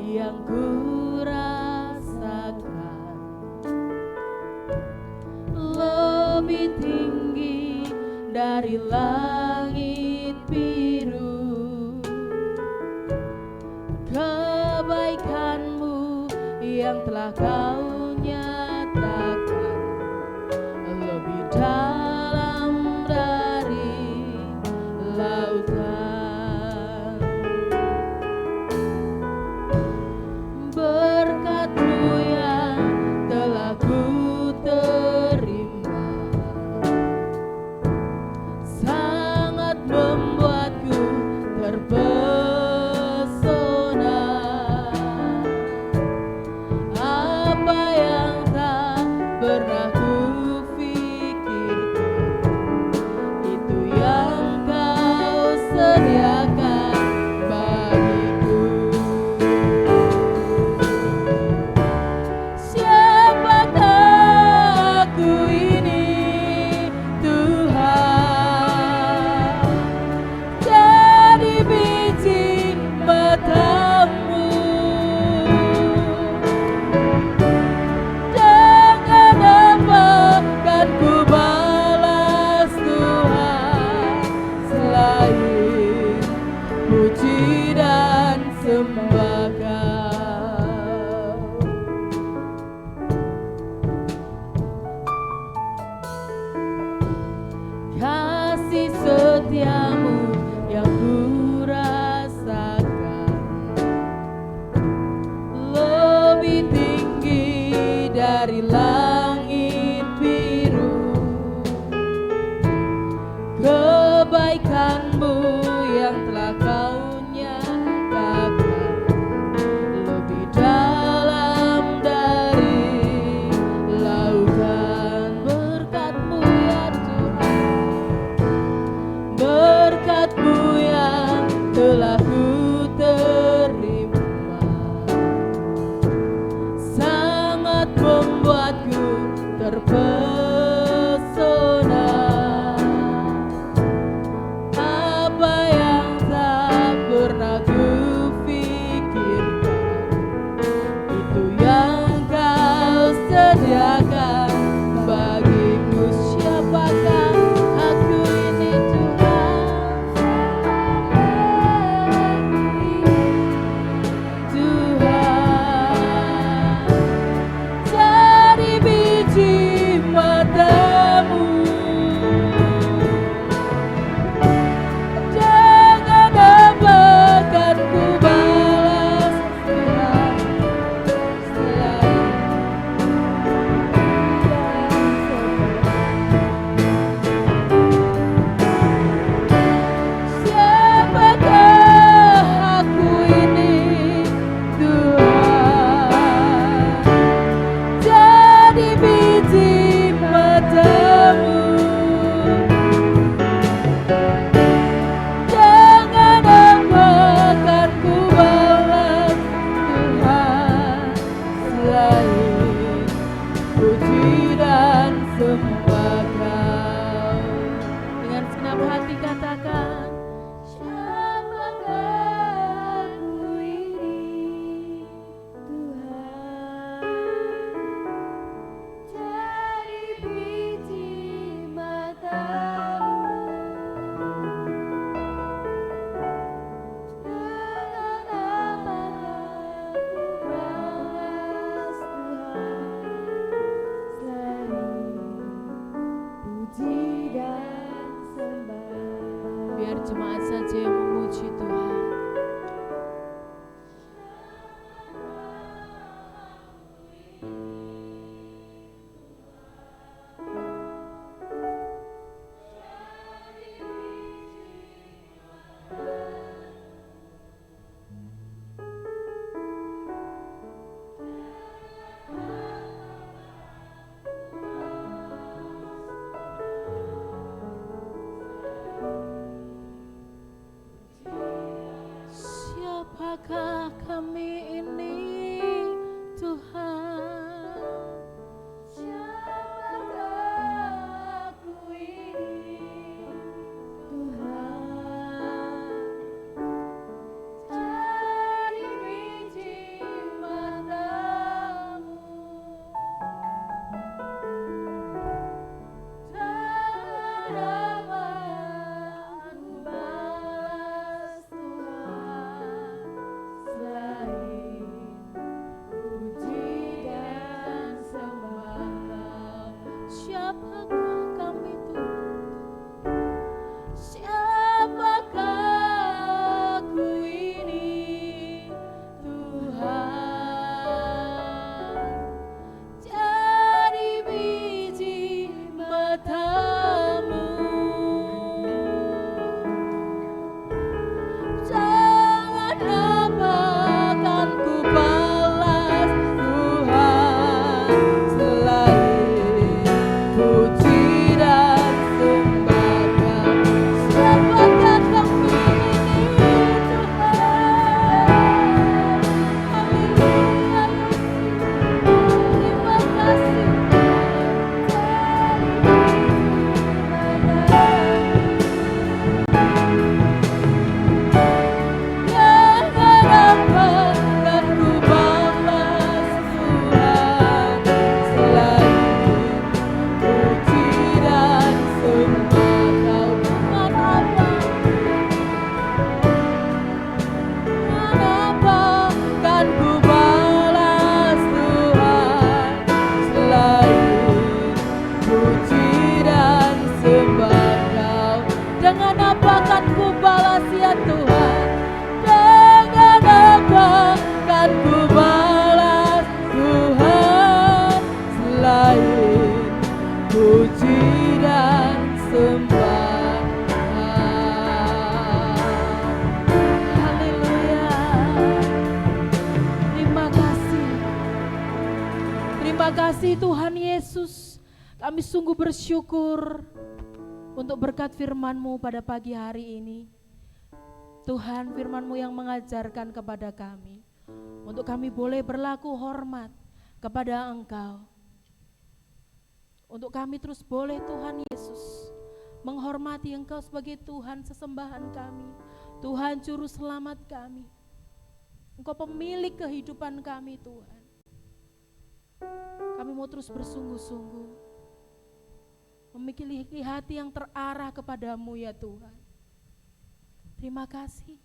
B: yang kurasakan lebih tinggi dari langit biru. Kebaikanmu yang telah kau nyatakan lebih dalam dari lautan. Berkat-Mu yang telah ku terima sangat membuatku terpesona. Pernah kupikirkan itu yang kau sediakan bagiku. Siapakah aku ini Tuhan, jadi biji mata-Mu. Ku balas Tuhan selain puji dan sembah Kau. Kasih setiamu yang ku rasakan lebih tinggi dari langit biru. Kebaikan-Mu yang telah kau nyatakan lebih dalam dari lautan. Berkat-Mu ya Tuhan, berkat-Mu yang telah ku dalam hati katakan,
A: siapakah aku ini Tuhan, dari biji matamu, dengan apakah ku balas Tuhan, selain puji dan sembah.
B: biar jemaat saja yang memuji Tuhan. Siapakah kami ini Tuhan?
A: Siapakah aku ini Tuhan, dari biji matamu, dengan apa ku balas Tuhan, selain puji dan sembah.
B: Siapakah kami Tuhan?
A: Siapakah aku ini Tuhan, dari biji matamu, jangan apakan ku balas Tuhan, selain puji dan sembah Kau. Siapakah kami ini Tuhan? Haleluya, terima kasih jangan apakan ku balas Tuhan, selain puji dan sembah Kau. Mengapa kan ku balas Tuhan, selain puji dan sembah Kau. Dengan apa kan ku balas ya Tuhan? Dengan apa kan ku balas Tuhan, selain puji dan sembah Kau. Haleluya. Terima kasih. Terima kasih Tuhan Yesus. Kami sungguh bersyukur untuk berkat firman-Mu pada pagi hari ini. Tuhan, firman-Mu yang mengajarkan kepada kami untuk kami boleh berlaku hormat kepada Engkau. Untuk kami terus boleh Tuhan Yesus menghormati Engkau sebagai Tuhan sesembahan kami, Tuhan juru selamat kami. Engkau pemilik kehidupan kami Tuhan. Kami mau terus bersungguh-sungguh memiliki hati yang terarah kepadamu ya Tuhan. Terima kasih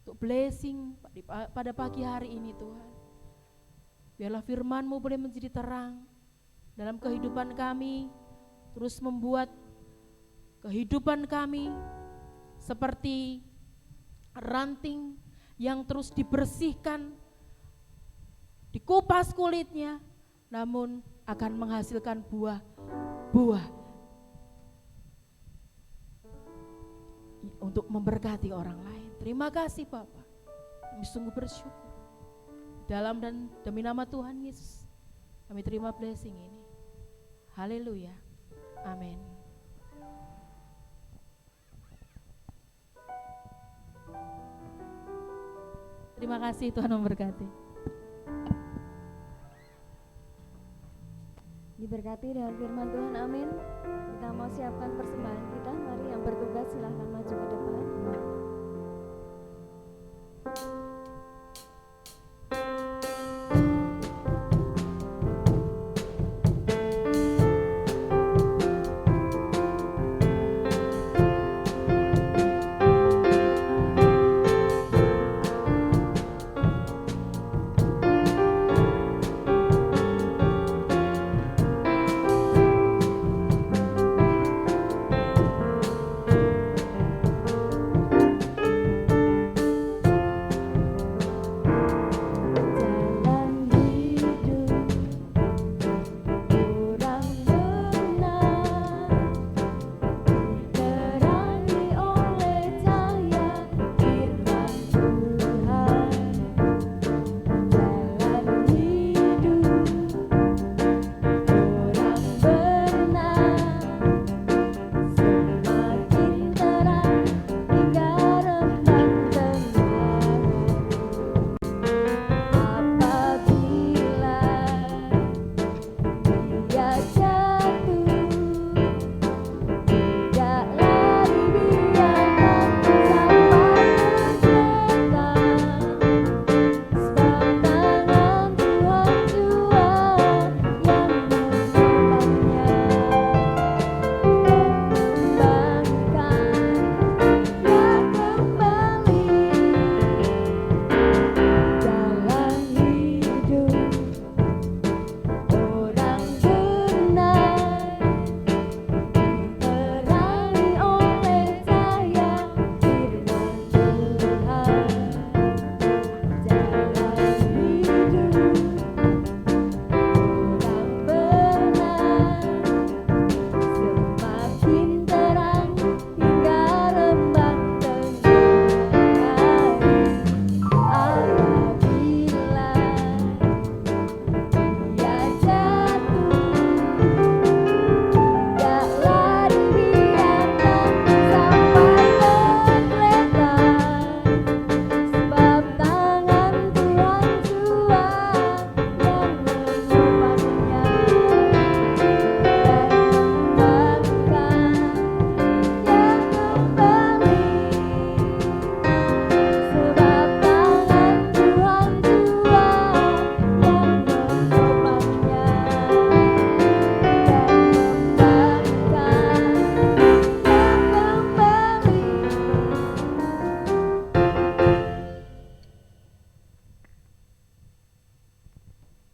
A: untuk blessing pada pagi hari ini Tuhan. Biarlah firman-Mu boleh menjadi terang dalam kehidupan kami, terus membuat kehidupan kami seperti ranting yang terus dibersihkan, dikupas kulitnya, namun akan menghasilkan buah untuk memberkati orang lain. Terima kasih Bapak, kami sungguh bersyukur. Dalam dan demi nama Tuhan Yesus, kami terima blessing ini. Haleluya, amin. Terima kasih, Tuhan memberkati. Diberkati dengan firman Tuhan, amin. Kita mau siapkan persembahan kita, mari yang silahkan maju ke depan.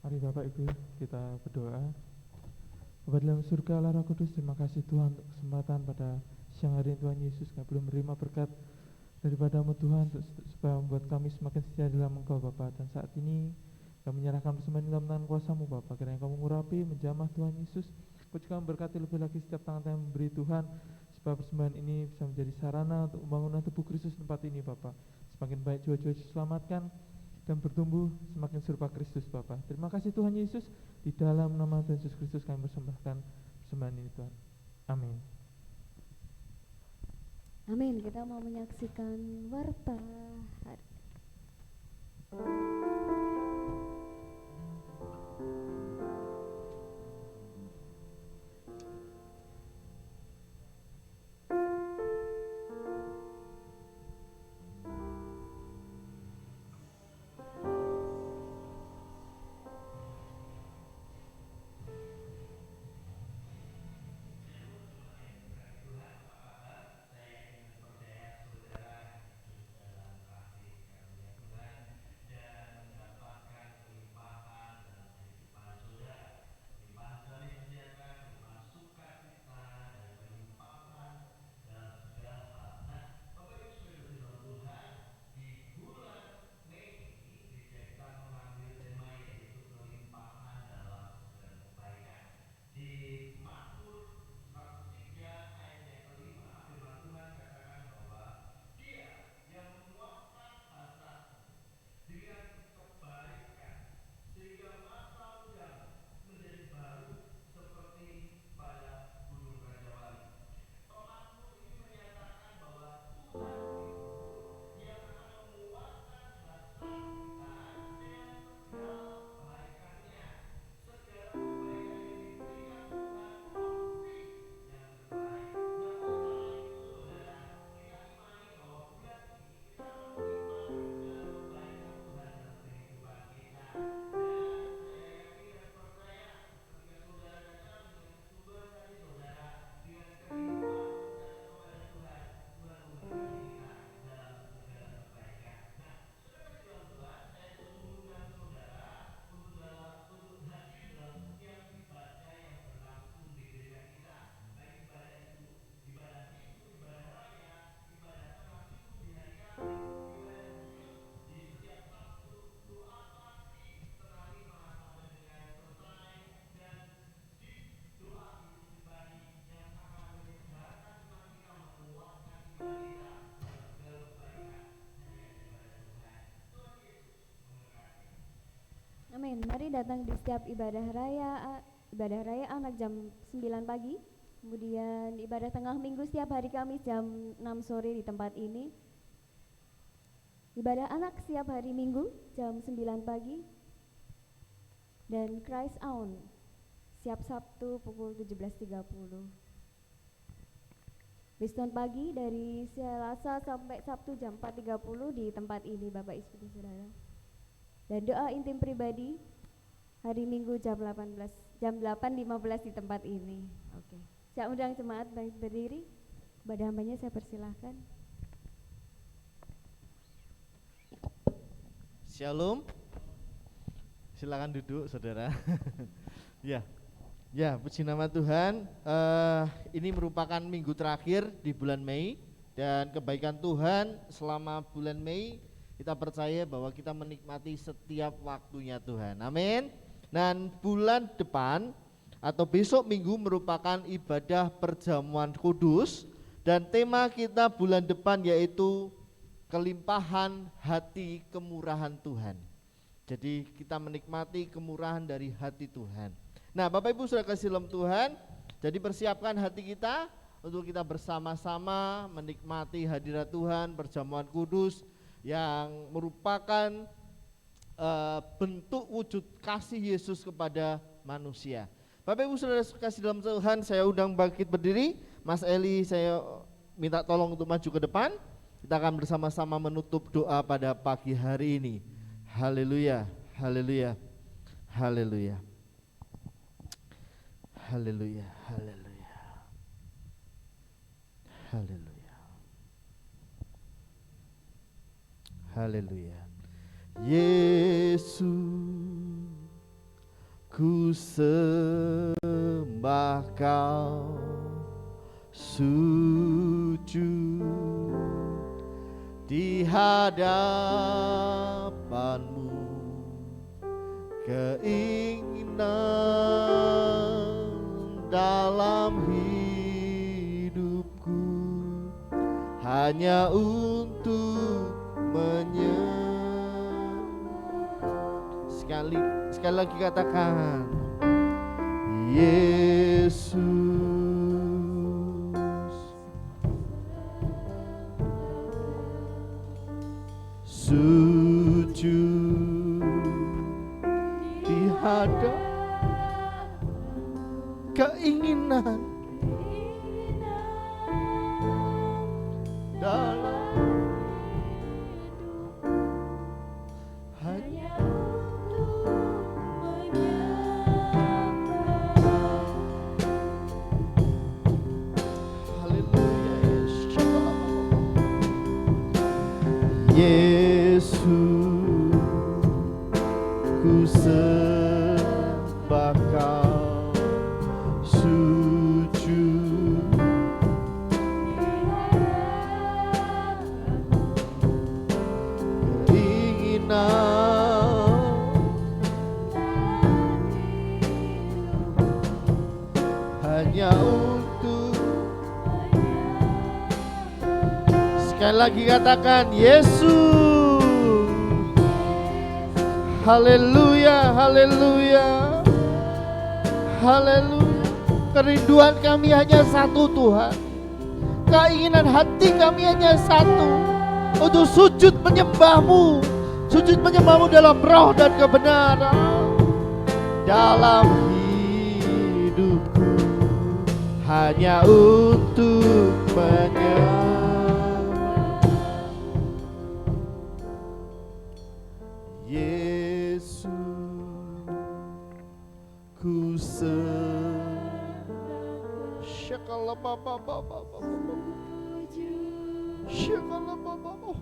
C: Mari Bapak Ibu kita berdoa. Bapa dalam surga Allah Roh Kudus, terima kasih Tuhan untuk kesempatan pada siang hari ini Tuhan Yesus, kami belum menerima berkat daripadamu Tuhan supaya membuat kami semakin setia dalam Engkau Bapa. Dan saat ini kami menyerahkan persembahan dalam tangan kuasa-Mu Bapa, kiranya Kau mengurapi, menjamah Tuhan Yesus. Kau juga memberkati lebih lagi setiap tangan yang memberi Tuhan, supaya persembahan ini bisa menjadi sarana untuk pembangunan tubuh Kristus di tempat ini Bapa. Semakin baik jiwa-jiwa diselamatkan dan bertumbuh semakin serupa Kristus Bapa. Terima kasih Tuhan Yesus, di dalam nama Tuhan Yesus Kristus kami persembahkan persembahan ini Tuhan. Amin.
A: Amin. Kita mau menyaksikan warta hari.
D: Saya ingin percaya saudara hidup dalam kasih
A: Amin. Mari datang di setiap ibadah raya anak jam 9 pagi. Kemudian ibadah tengah minggu setiap hari Kamis jam 6 sore di tempat ini. Ibadah anak setiap hari Minggu jam 9 pagi. Dan Christ On setiap Sabtu pukul 17.30. Biston pagi dari Selasa sampai Sabtu jam 4.30 di tempat ini Bapak Ibu Saudara. Dan doa intim pribadi hari Minggu jam 8.15 di tempat ini. Oke. Saya undang jemaat berdiri. Kepada hambanya saya persilahkan.
D: Shalom. Silakan duduk saudara. Ya, puji nama Tuhan. Ini merupakan minggu terakhir di bulan Mei, dan kebaikan Tuhan selama bulan Mei kita percaya bahwa kita menikmati setiap waktunya Tuhan. Amin. Dan bulan depan atau besok minggu merupakan ibadah perjamuan kudus, dan tema kita bulan depan yaitu kelimpahan hati kemurahan Tuhan. Jadi kita menikmati kemurahan dari hati Tuhan. Nah, Bapak Ibu Saudara kasih dalam Tuhan, jadi persiapkan hati kita untuk kita bersama-sama menikmati hadirat Tuhan, perjamuan kudus yang merupakan bentuk wujud kasih Yesus kepada manusia. Bapak Ibu Saudara kasih dalam Tuhan, saya undang bangkit berdiri. Mas Eli, saya minta tolong untuk maju ke depan. Kita akan bersama-sama menutup doa pada pagi hari ini. Haleluya, haleluya, haleluya, haleluya, haleluya, haleluya, haleluya. Yesus, ku sembah Kau, sujud di hadapan-Mu, keinginan dalam hidupku hanya untuk sekali lagi katakan, Yesus, sujud di hadapan, keinginan dalam hanya Yesus, ku sembah Kau, sujud keinginan hanya untuk. Sekali lagi katakan, Yesus. Haleluya, haleluya, haleluya. Kerinduan kami hanya satu Tuhan. Keinginan hati kami hanya satu, untuk sujud menyembah-Mu, sujud menyembah-Mu dalam roh dan kebenaran. Dalam hidupku hanya untuk menyembah. Yesus, ku sembah. Shakala baba baba baba. Shakala baba baba.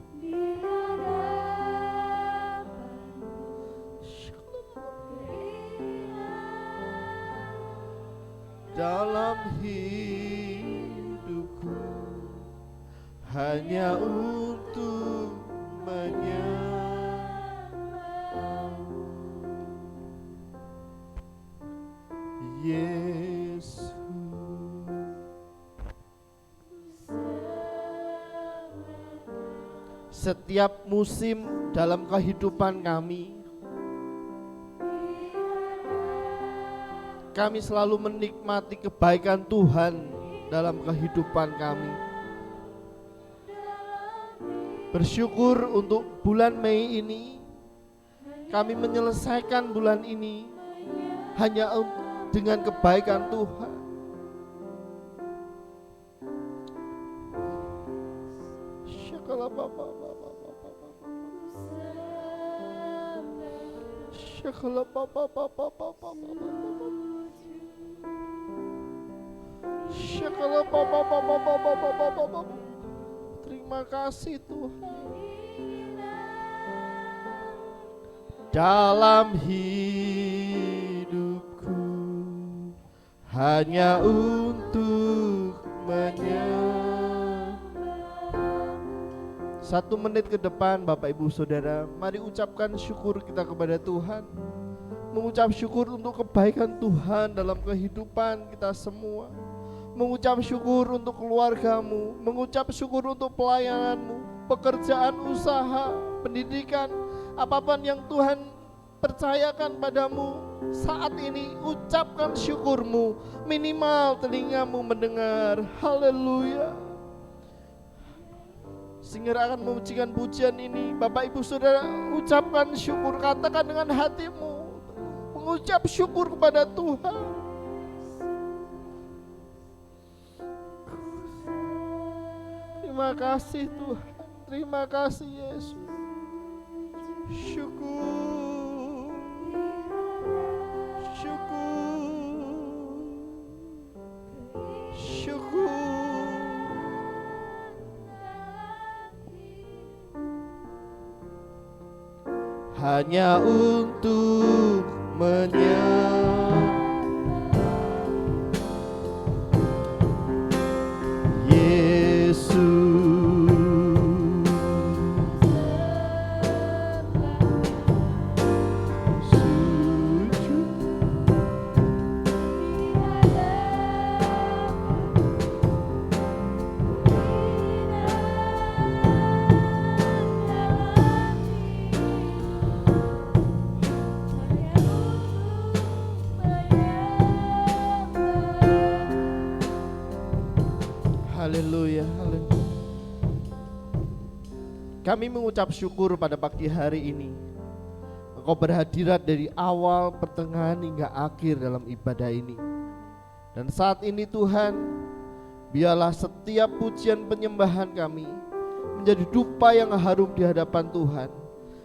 D: Dalam hidupku hanya untuk menyembah. Yesus, setiap musim dalam kehidupan kami kami selalu menikmati kebaikan Tuhan dalam kehidupan kami. Bersyukur untuk bulan Mei ini, kami menyelesaikan bulan ini hanya dengan kebaikan Tuhan. Syakala Bapa. Syakala Bapa. Syakala Bapa. Terima kasih Tuhan. Dalam hidupku hanya untuk menyembah. 1 menit ke depan Bapak Ibu Saudara, mari ucapkan syukur kita kepada Tuhan. Mengucap syukur untuk kebaikan Tuhan dalam kehidupan kita semua. Mengucap syukur untuk keluargamu, mengucap syukur untuk pelayananmu, pekerjaan, usaha, pendidikan, apapun yang Tuhan percayakan padamu saat ini, ucapkan syukurmu. Minimal telingamu mendengar. Haleluya. Singer akan memujikan pujian ini. Bapak Ibu Saudara, ucapkan syukur, katakan dengan hatimu, mengucap syukur kepada Tuhan. Terima kasih Tuhan, terima kasih Yesus. Syukur, syukur, syukur. Hanya untuk menyembah Yesus. Haleluya, haleluya. Kami mengucap syukur pada pagi hari ini. Engkau berhadirat dari awal, pertengahan hingga akhir dalam ibadah ini. Dan saat ini Tuhan, biarlah setiap pujian penyembahan kami menjadi dupa yang harum di hadapan Tuhan.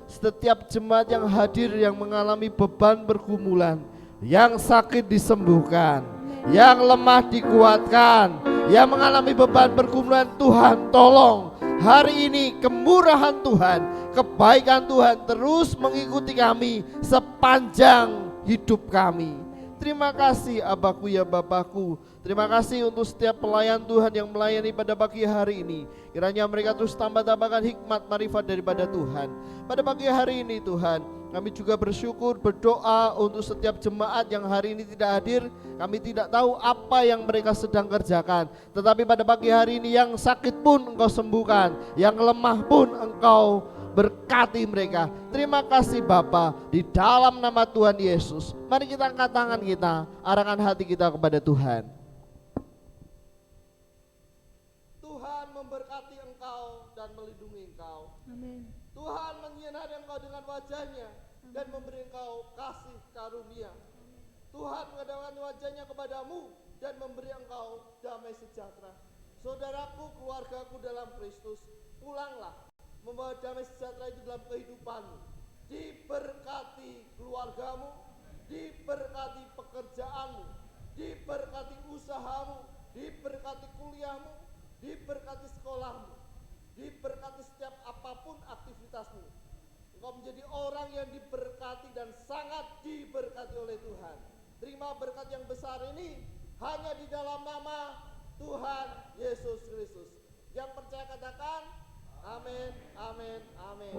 D: Setiap jemaat yang hadir yang mengalami beban pergumulan, yang sakit disembuhkan, yang lemah dikuatkan, yang mengalami beban pergumulan, Tuhan tolong hari ini kemurahan Tuhan, kebaikan Tuhan terus mengikuti kami sepanjang hidup kami. Terima kasih Abaku ya Bapakku. Terima kasih untuk setiap pelayan Tuhan yang melayani pada pagi hari ini. Kiranya mereka terus tambah-tambahkan hikmat marifat daripada Tuhan. Pada pagi hari ini Tuhan, kami juga bersyukur, berdoa untuk setiap jemaat yang hari ini tidak hadir. Kami tidak tahu apa yang mereka sedang kerjakan. Tetapi pada pagi hari ini yang sakit pun Engkau sembuhkan, yang lemah pun Engkau berkati mereka. Terima kasih Bapa, di dalam nama Tuhan Yesus. Mari kita angkat tangan kita, arahkan hati kita kepada Tuhan. Tuhan memberkati engkau dan melindungi engkau.
A: Amin.
D: Tuhan menyinari engkau dengan wajahnya dan memberi engkau kasih karunia. Tuhan mengadakan wajahnya kepadamu dan memberi engkau damai sejahtera. Saudaraku, keluargaku dalam Kristus, pulanglah membawa damai sejahtera itu dalam kehidupanmu. Diberkati keluargamu, diberkati pekerjaanmu, diberkati usahamu, diberkati kuliahmu, diberkati sekolahmu, diberkati setiap apapun aktivitasmu. Engkau menjadi orang yang diberkati dan sangat diberkati oleh Tuhan. Terima berkat yang besar ini hanya di dalam nama Tuhan Yesus Kristus. Yang percaya katakan amin, amin, amin.